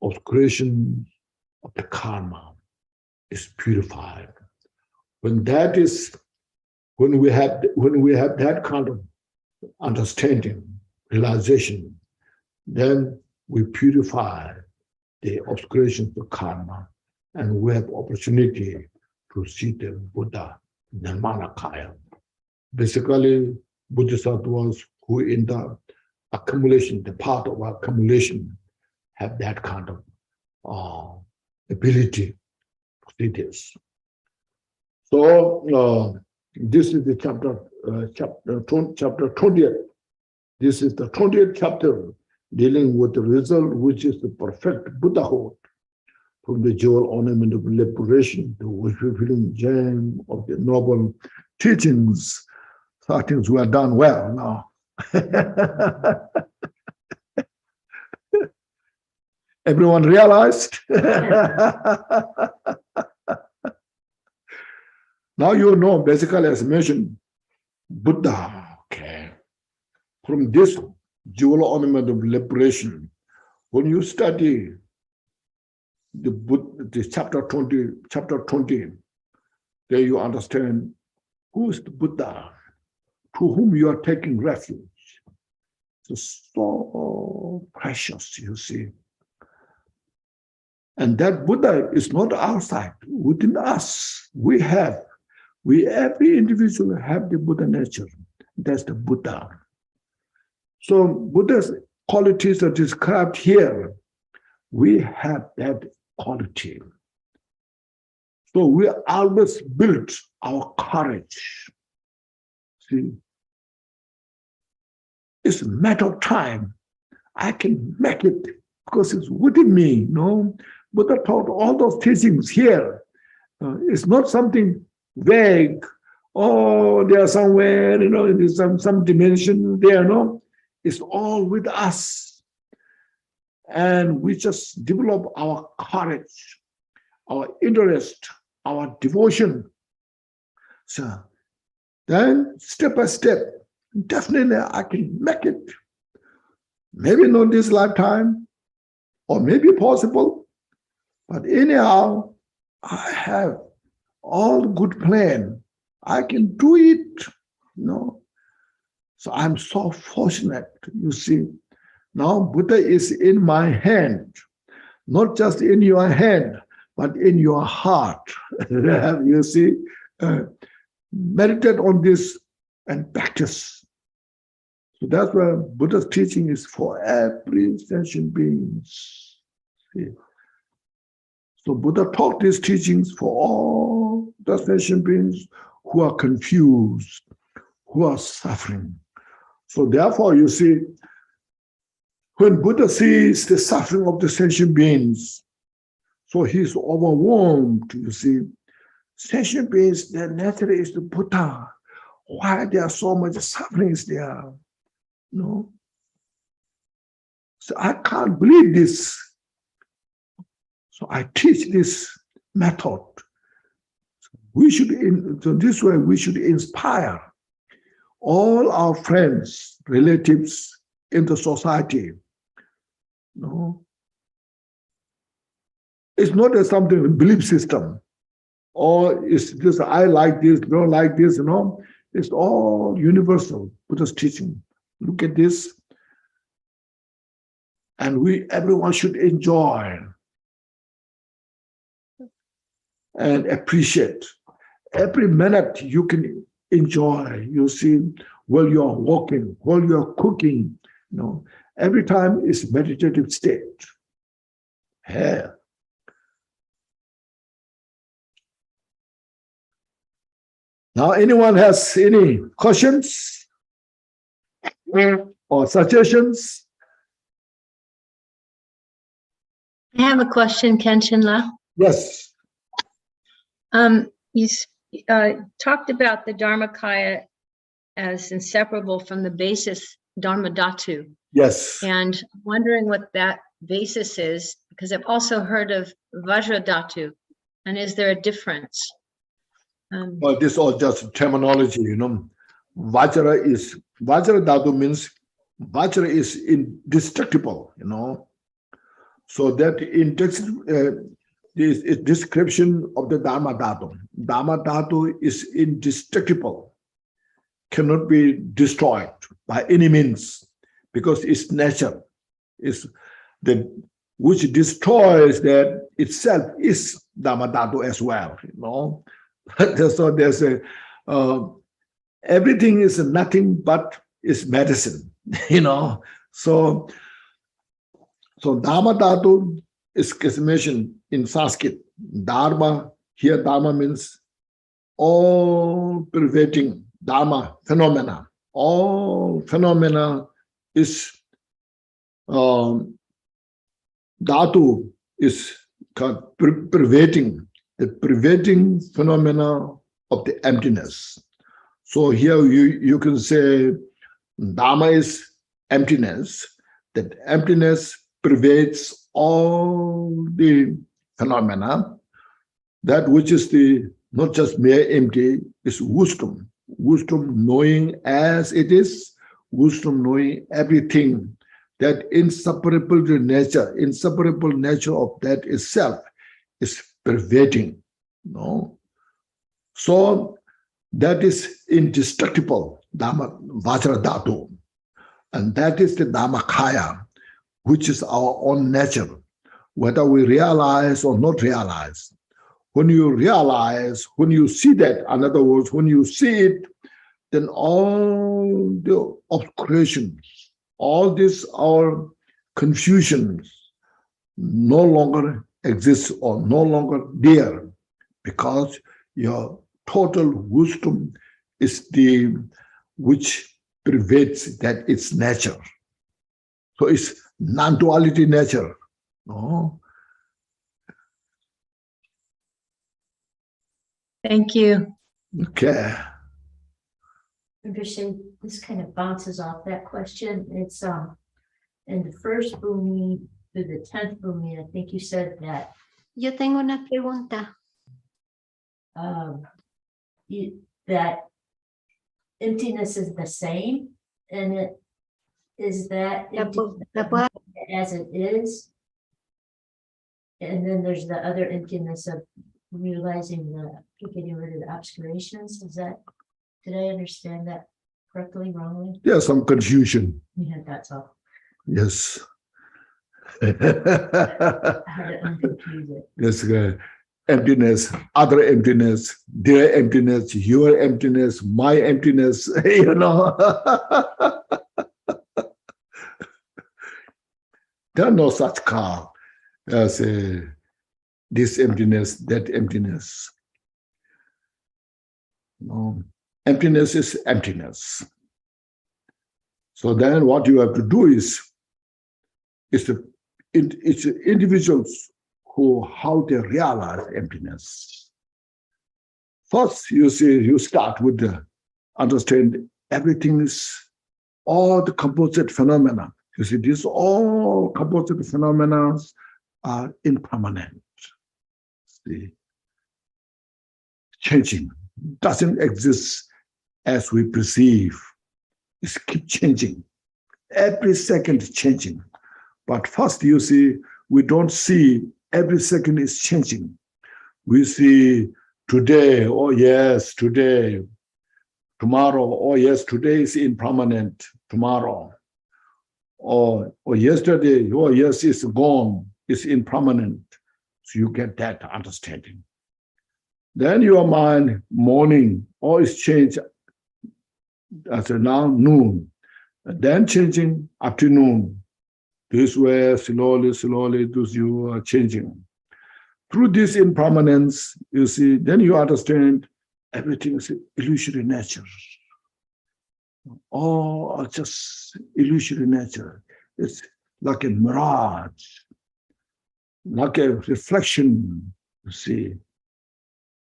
obscuration of the karma is purified. When we have that kind of understanding, realization, then we purify the obscurations of karma, and we have opportunity to see the Buddha Nirmanakaya. Basically, Bodhisattvas who in the accumulation, the part of accumulation, have that kind of ability to see this. So this is the chapter 20th. This is the 20th chapter dealing with the result, which is the perfect Buddhahood, from the jewel ornament of liberation, the fulfilling gem of the noble teachings. So I think we are done well now. Everyone realized? Now you know, basically, as mentioned, Buddha, okay, from this jewel ornament of liberation, when you study the chapter 20, there you understand who is the Buddha, to whom you are taking refuge. It's so precious, you see. And that Buddha is not outside, within us. Every individual have the Buddha nature. That's the Buddha. So Buddha's qualities are described here. We have that quality. So we always build our courage. See, it's a matter of time. I can make it because it's within me, Buddha taught all those teachings here. It's not something vague. Oh, they are somewhere, in some dimension there, no? It's all with us. And we just develop our courage, our interest, our devotion. So then step by step, definitely I can make it. Maybe not this lifetime, or maybe possible, but anyhow, I have all good plan. I can do it, So I'm so fortunate, you see. Now Buddha is in my hand, not just in your hand, but in your heart. You see, meditate on this and practice. So that's why Buddha's teaching is for every sentient being. So Buddha taught these teachings for all the sentient beings who are confused, who are suffering. So therefore, you see, when Buddha sees the suffering of the sentient beings, so he's overwhelmed, you see. Sentient beings, their nature is the Buddha. Why there are so much sufferings there? No. So I can't believe this. So I teach this method. So this way we should inspire all our friends, relatives in the society. No. It's not a something belief system, or it's just I like this, don't like this, It's all universal. Buddha's teaching. Look at this, and everyone should enjoy and appreciate. Every minute you can enjoy. You see, while you're walking, while you're cooking, every time is meditative state. Yeah. Now, anyone has any questions or suggestions? I have a question, Kenshin-la. Yes. You talked about the Dharmakaya as inseparable from the basis Dharma Dhatu. Yes. And I'm wondering what that basis is, because I've also heard of Vajra Dhatu. And is there a difference? Well, this is all just terminology, Vajra Dhatu means Vajra is indestructible, So that is a description of the Dharma Dhatu. Dharma Dhatu is indestructible, cannot be destroyed by any means, because its nature is which destroys that itself is Dharma Dhatu as well, So there's everything is nothing but is medicine, So Dharma Dhatu is mentioned in Sanskrit. Dharma, here Dharma means all pervading Dharma, phenomena. All phenomena is Dhatu is pervading, the pervading phenomena of the emptiness. So here you can say Dharma is emptiness, that emptiness pervades all the phenomena. That which is not just mere empty, is wisdom. Wisdom knowing as it is, wisdom knowing everything, that inseparable nature of that itself is pervading. So that is indestructible, Dhamma Vajra Dhatu. And that is the Dharmakaya, which is our own nature, whether we realize or not realize. When you realize, when you see that, in other words, when you see it, then all the obscurations, all these our confusions no longer exist or no longer there, because your total wisdom is the which pervades that its nature. So it's non-duality nature. Thank you. Okay. Interesting. This kind of bounces off that question. It's in the first Bhumi to the 10th Bhumi, I think you said that Yo tengo una pregunta. that emptiness is the same, and it is that emptiness Gampopa, as it is. And then there's the other emptiness of realizing getting rid of the obscurations. Is that, did I understand that correctly, wrongly? There's some confusion. Yeah, that's all. Yes. I had to unconfuse it. Yes, emptiness, other emptiness, their emptiness, your emptiness, my emptiness, you know. There are no such car as this emptiness, that emptiness. No. Emptiness is emptiness. So then what you have to do is it's individuals how they realize emptiness. First, you see, you start with the understand everything is all the composite phenomena. You see, these all composite phenomena are impermanent. See, changing doesn't exist as we perceive. It keeps changing. Every second changing. But first, you see, we don't see every second is changing. We see today, oh yes, today. Tomorrow, oh yes, today is impermanent. Tomorrow. Or yesterday, oh yes, it's gone. It's impermanent. So you get that understanding. Then your mind, morning, oh, it's changed. As now, noon. And then changing, afternoon. This way, slowly, this you are changing. Through this impermanence, you see, then you understand everything is illusory nature. All just illusory nature. It's like a mirage, like a reflection, you see,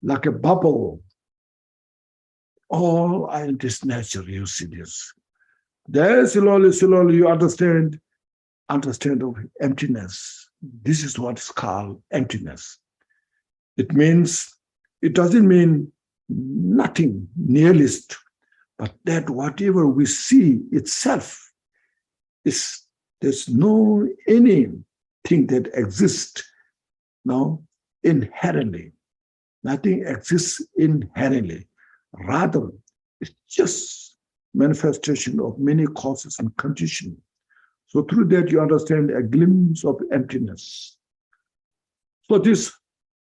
like a bubble. All in this nature, you see this. Then slowly you understand of emptiness. This is what is called emptiness. It doesn't mean nothing, nihilist, but that whatever we see itself there's no anything that exists now inherently. Nothing exists inherently. Rather, it's just manifestation of many causes and conditions. So through that, you understand a glimpse of emptiness. So this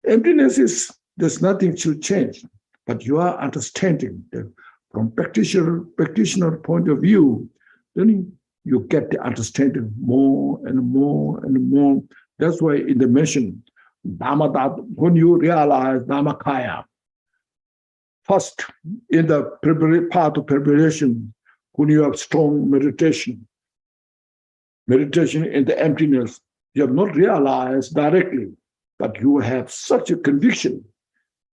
emptiness there's nothing to change, but you are understanding that from practitioner point of view, then you get the understanding more and more and more. That's why in the mission, when you realize Dhammakaya, first in the part of preparation, when you have strong meditation in the emptiness, you have not realized directly, but you have such a conviction.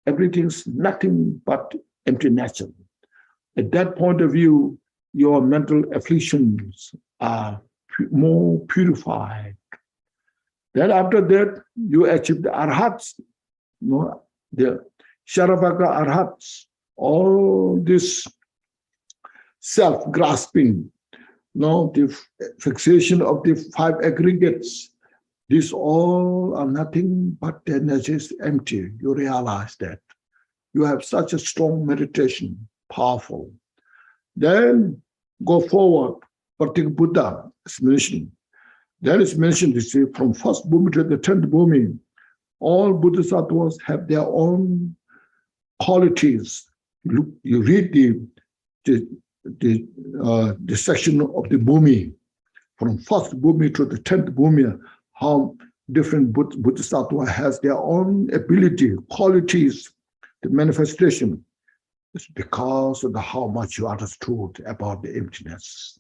Everything's nothing but empty nature. At that point of view, your mental afflictions are more purified. Then after that, you achieve the arhats, the Sharavaka arhats, all this self-grasping, the fixation of the five aggregates, these all are nothing but their nature is empty. You realize that. You have such a strong meditation, powerful. Then go forward, particular Buddha is mentioned. That is mentioned, you see, from first bhumi to the 10th bhumi, all bodhisattvas have their own qualities. You read the section of the bhumi, from first bhumi to the 10th bhumi, how different bodhisattva has their own ability, qualities, the manifestation. It's because of how much you understood about the emptiness.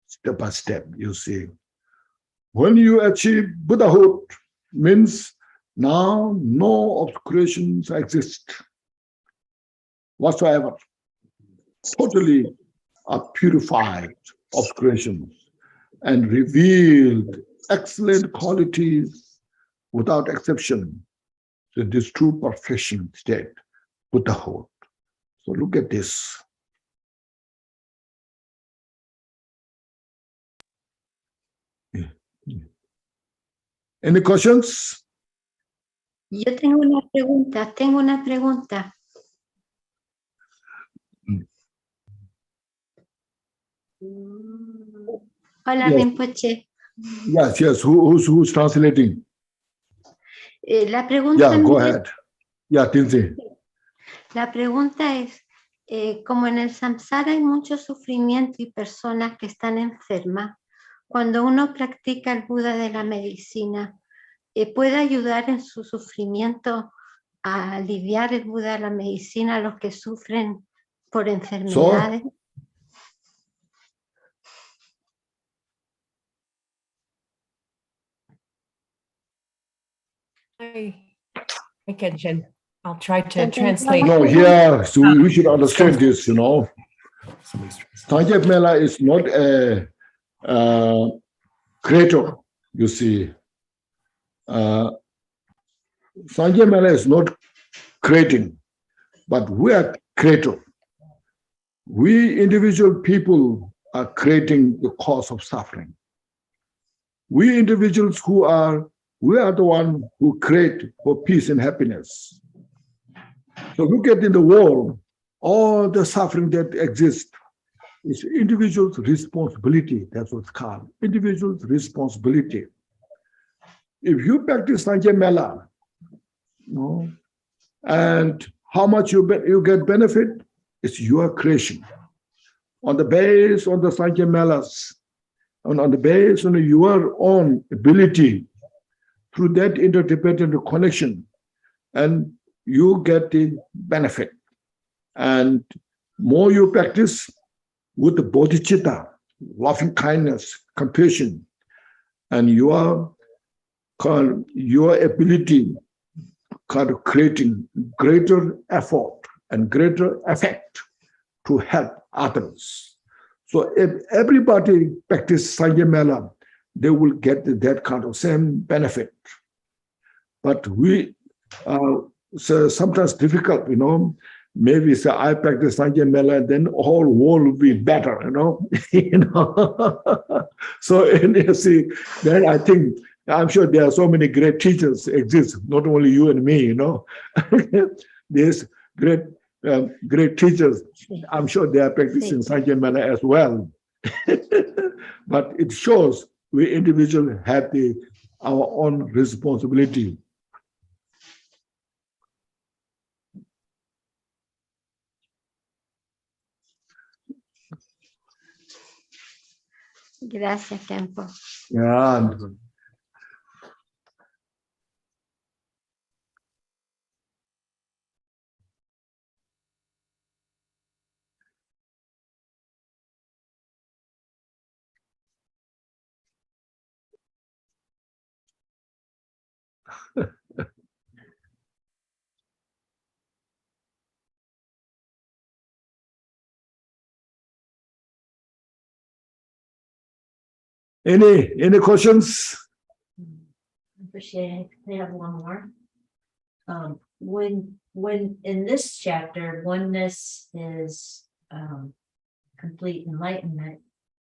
Step by step, you see. When you achieve Buddhahood, means now no obscurations exist whatsoever. Totally are purified obscurations and revealed excellent qualities without exception. So this true perfection state, Buddhahood. So look at this. Any questions? Yo tengo una pregunta. Hola, Yes. Rinpoche. Yes. Who's translating? La pregunta Yeah, go mía- ahead. Yeah, Tinsi. La pregunta es, como en el samsara hay mucho sufrimiento y personas que están enfermas, cuando uno practica el Buda de la medicina, ¿puede ayudar en su sufrimiento a aliviar el Buda de la medicina a los que sufren por enfermedades? I can, Jen. I'll try to translate. No, here, so we should understand this, you know. Sanjay Mela is not a creator, you see. Sanjay Mela is not creating, but we are creator. We individual people are creating the cause of suffering. We individuals we are the one who create for peace and happiness. So look at in the world, all the suffering that exists is individual's responsibility. That's what it's called, individual's responsibility. If you practice Sanjay Mela, and how much you get benefit, it's your creation. On the base on the Sanjay Melas, and on the base on your own ability, through that interdependent connection, and you get the benefit. And more you practice with the bodhicitta, loving kindness, compassion, and your ability kind of creating greater effort and greater effect to help others. So if everybody practice Sanjay Mela, they will get that kind of same benefit. But we so sometimes difficult, you know. Maybe say I practice Sanjay Mela, then whole world will be better, you know. You know. So and you see, then I think I'm sure there are so many great teachers exist, not only you and me, you know. There's great teachers. I'm sure they are practicing Sanjay Mela as well. But it shows we individuals have our own responsibility. Gracias, Kempo. Yeah. Any questions? Appreciate it. I have one more. When in this chapter, oneness is complete enlightenment.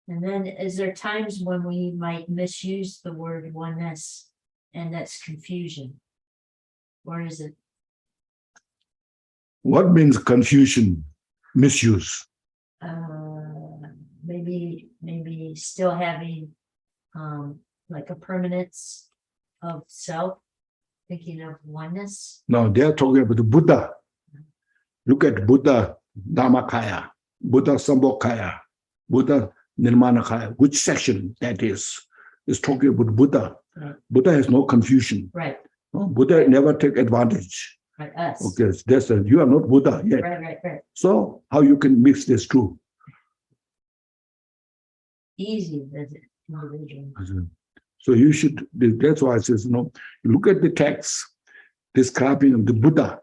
And then is there times when we might misuse the word oneness and that's confusion? Or is it? What means confusion, misuse? Maybe still having like a permanence of self, thinking of oneness. No, they are talking about the Buddha. Look at Buddha Dhammakaya, Buddha Sambhogakaya, Buddha Nirmanakaya. Which section that is talking about Buddha. Right. Buddha has no confusion. Right. No, Buddha never take advantage. Right. Us. Okay, that's you are not Buddha yet. Right. So how you can mix these two? Easy as an individual. So you should. That's why it says, look at the text describing the Buddha,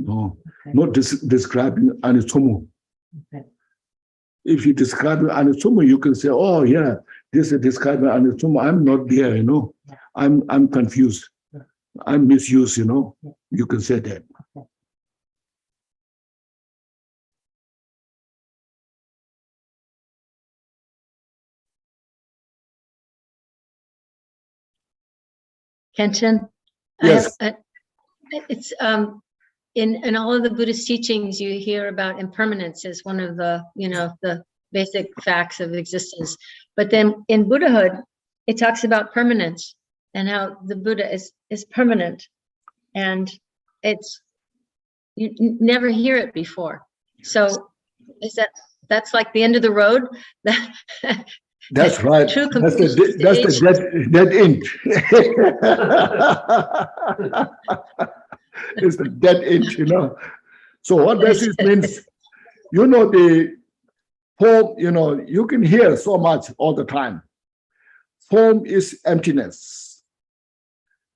Okay. not describing Anitsumu. Okay. If you describe Anitsumu, you can say, oh yeah, this is describing Anitsumu. I'm not there, Yeah. I'm confused. Yeah. I'm misused, Yeah. You can say that. Okay. Kenshin? Yes. It's in all of the Buddhist teachings, you hear about impermanence as one of the, the basic facts of existence. But then in Buddhahood, it talks about permanence and how the Buddha is permanent. And you never hear it before. So that's like the end of the road? That's right. True That's the dead end. It's the dead end, So what does it means? The form, you can hear so much all the time. Form is emptiness.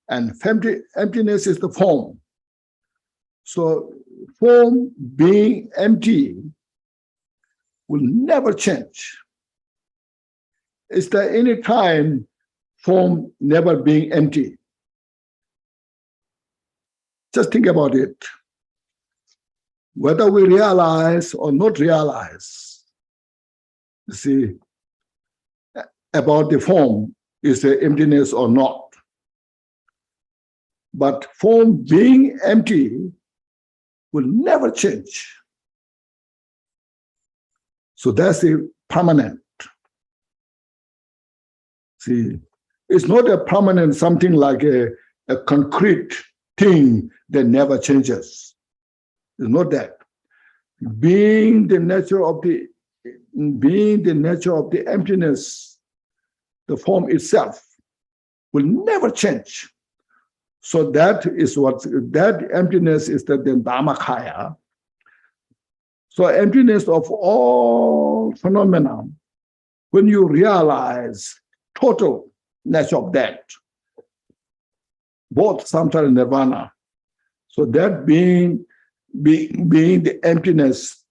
And emptiness is the form. So form being empty will never change. Is there any time form never being empty? Just think about it. Whether we realize or not realize, you see, about the form, is there emptiness or not? But form being empty will never change. So that's the permanent. See, it's not a permanent something like a concrete thing that never changes. It's not that. Being the nature of the emptiness, the form itself will never change. So that emptiness is the Dhammakaya. So emptiness of all phenomena, when you realize total nature of that, both samsara and nirvana. So that being the emptiness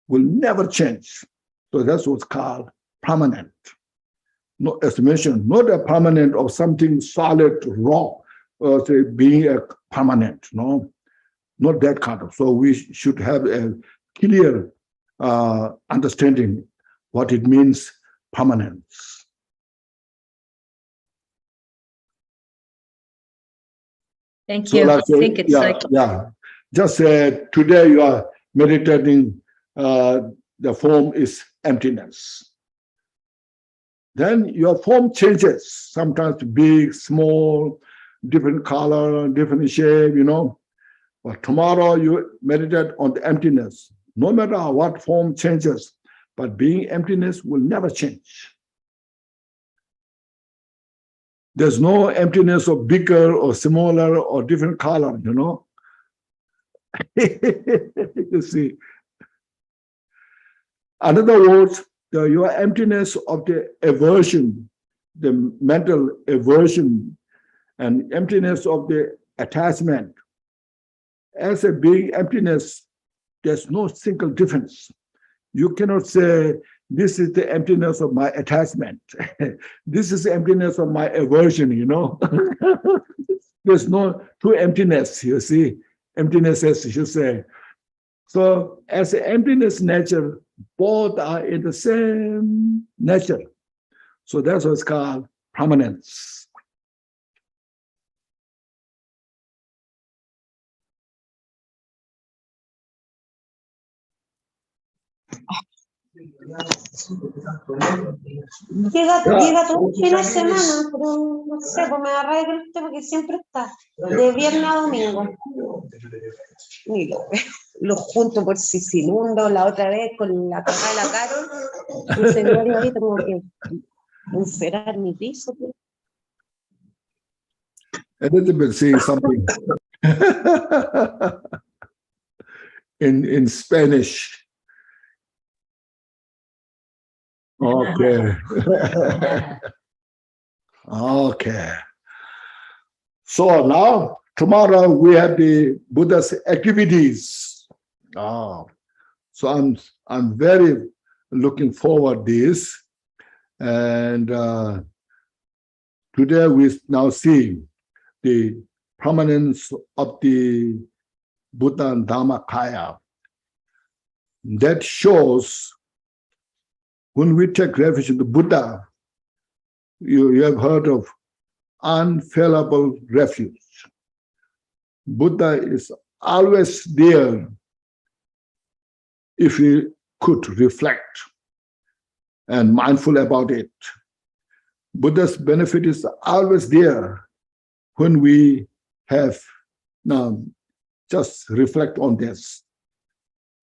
will never change. So that's what's called permanent. No, as mentioned, not a permanent of something solid, raw, say being a permanent, no, not that kind of. So we should have a clear understanding what it means, permanence. Thank you. I think it's Just today you are meditating, the form is emptiness. Then your form changes, sometimes big, small, different color, different shape, But tomorrow you meditate on the emptiness. No matter what form changes, but being emptiness will never change. There's no emptiness of bigger or smaller or different color, You see. In other words, your emptiness of the aversion, the mental aversion, and emptiness of the attachment. As a being emptiness, there's no single difference. You cannot say, this is the emptiness of my attachment. This is the emptiness of my aversion, There's no true emptiness, you see. Emptiness, as you say. So as an emptiness nature, both are in the same nature. So that's what's called permanence. Llega todo un fin de semana, pero no sé, pues me agarré con usted porque siempre está, de viernes a domingo. Y lo junto por si se inundo la otra vez con la caja de la Carol. El señor y ahorita como que encerar mi piso. Pues. A little bit say something in Spanish. Okay. Okay. So now, tomorrow we have the Buddha's activities. So I'm very looking forward to this. And today we now see the permanence of the Buddha and Dhammakaya. That shows when we take refuge in the Buddha, you have heard of unfailable refuge. Buddha is always there if we could reflect and mindful about it. Buddha's benefit is always there when we have now just reflect on this.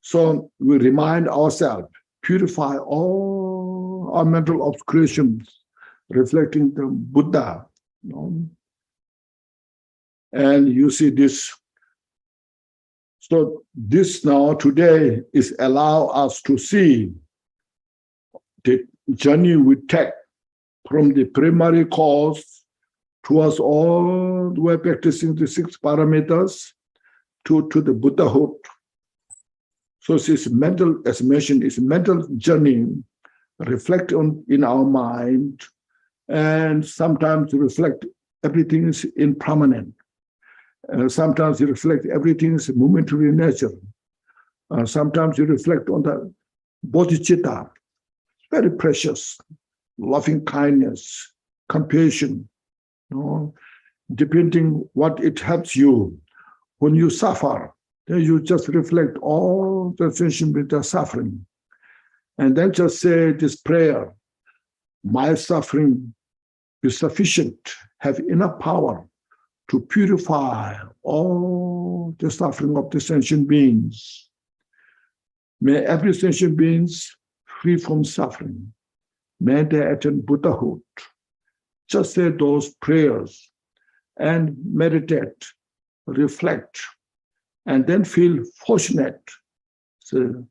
So we remind ourselves, purify all our mental obscurations, reflecting the Buddha. You know? And you see this. So this now today is allow us to see the journey we take from the primary cause towards all the way practicing the 6 parameters to the Buddhahood. So it's mental, as mentioned, it's mental journey, reflect on in our mind, and sometimes reflect everything is impermanent. Sometimes you reflect everything is momentary nature. Sometimes you reflect on the bodhicitta, very precious, loving kindness, compassion, you know, depending what it helps you. When you suffer, then you just reflect all the sensation with the suffering. And then just say this prayer, my suffering is sufficient, have enough power to purify all the suffering of the sentient beings. May every sentient beings free from suffering. May they attain Buddhahood. Just say those prayers and meditate, reflect, and then feel fortunate. So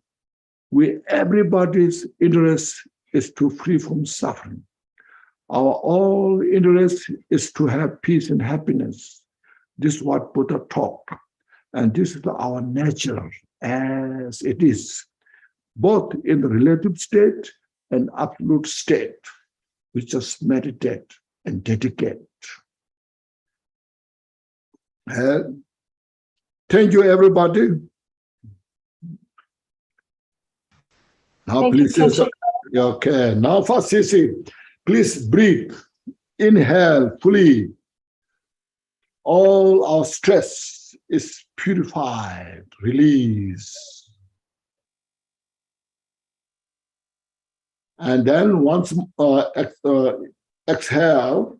everybody's interest is to free from suffering. Our all interest is to have peace and happiness. This is what Buddha taught. And this is our nature as it is, both in the relative state and absolute state. We just meditate and dedicate. And thank you, everybody. Now, Thank you, please, Kenshin. okay. Now, for Sisi, please breathe. Inhale fully. All our stress is purified. Release. And then once exhale.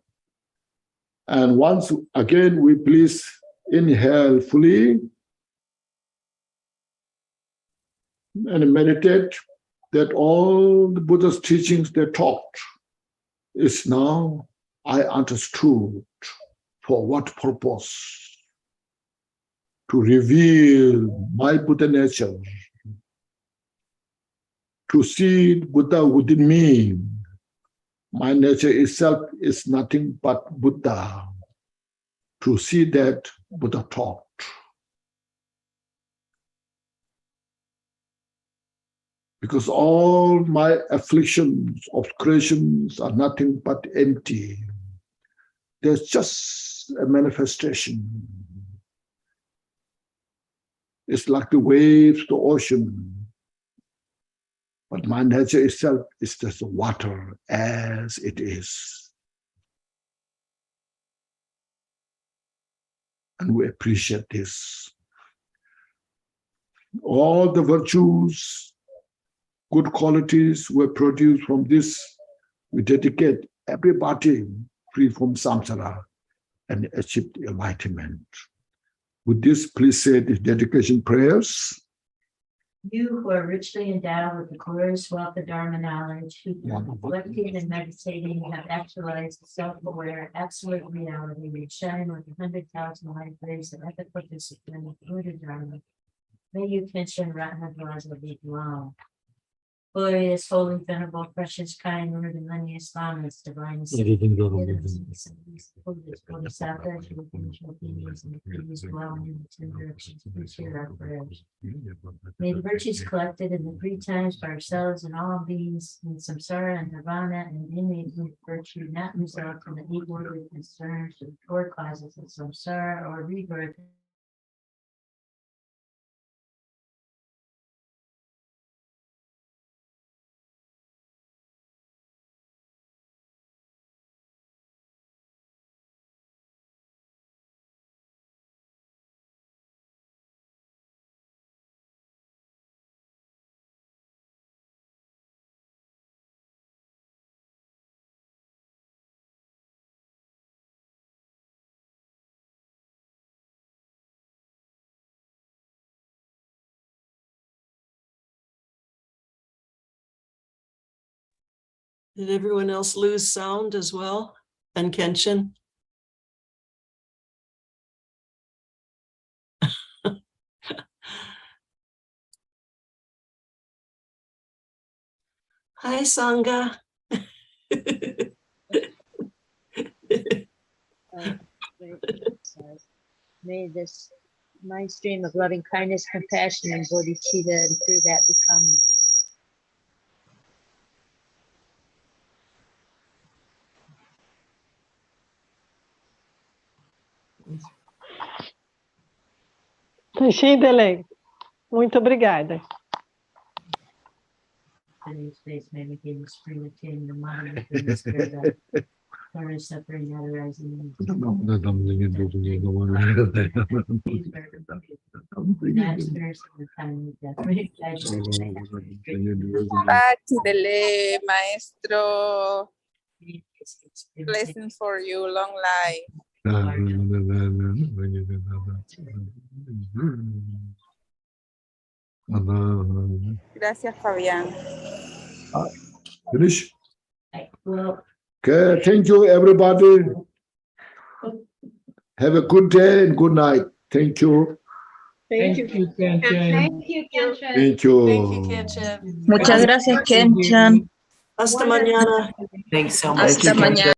And once again, we please inhale fully and meditate that all the Buddha's teachings they taught is now I understood for what purpose? To reveal my Buddha nature, to see Buddha within me. My nature itself is nothing but Buddha. To see that Buddha taught. Because all my afflictions, obscurations are nothing but empty. There's just a manifestation. It's like the waves, the ocean. But my nature itself is just water as it is. And we appreciate this. All the virtues, good qualities were produced from this. We dedicate everybody free from samsara and achieve enlightenment. With this, please say the dedication prayers. You who are richly endowed with the glorious wealth of Dharma knowledge, who through reflecting and meditating have actualized the self-aware absolute reality, which shine with 100,000 light rays of ethical discipline of Buddha Dharma. May you mention Ratnadvaja be long. Glorious, holy, venerable, precious, kind, Lord, and lineage Lamas, divine Bodhisattvas, who finish obedience and please dwelling in the 10 directions, please hear our prayers. May the virtues collected in the 3 times by ourselves and all beings in samsara and nirvana and innate virtue not result in the 8 worldly concerns of the 4 causes of samsara or rebirth Did everyone else lose sound as well? And Kenshin? Hi, Sangha. May this mind stream of loving kindness, compassion, and bodhicitta, and through that become Shindley, muito obrigada. today's space, may we gain the spring attain the mind within the spirit of sorrow, suffering, not arising. That experience of the time of death. May guide us Dele, maestro. Blessings for you, long life. Gracias, Fabián. Finish? Well, Okay, thank you, everybody. Have a good day and good night. Thank you. Thank you. Thank Thank you, you. Kenshin. Muchas gracias, Kenchan. Hasta mañana. Thanks so much. Hasta mañana.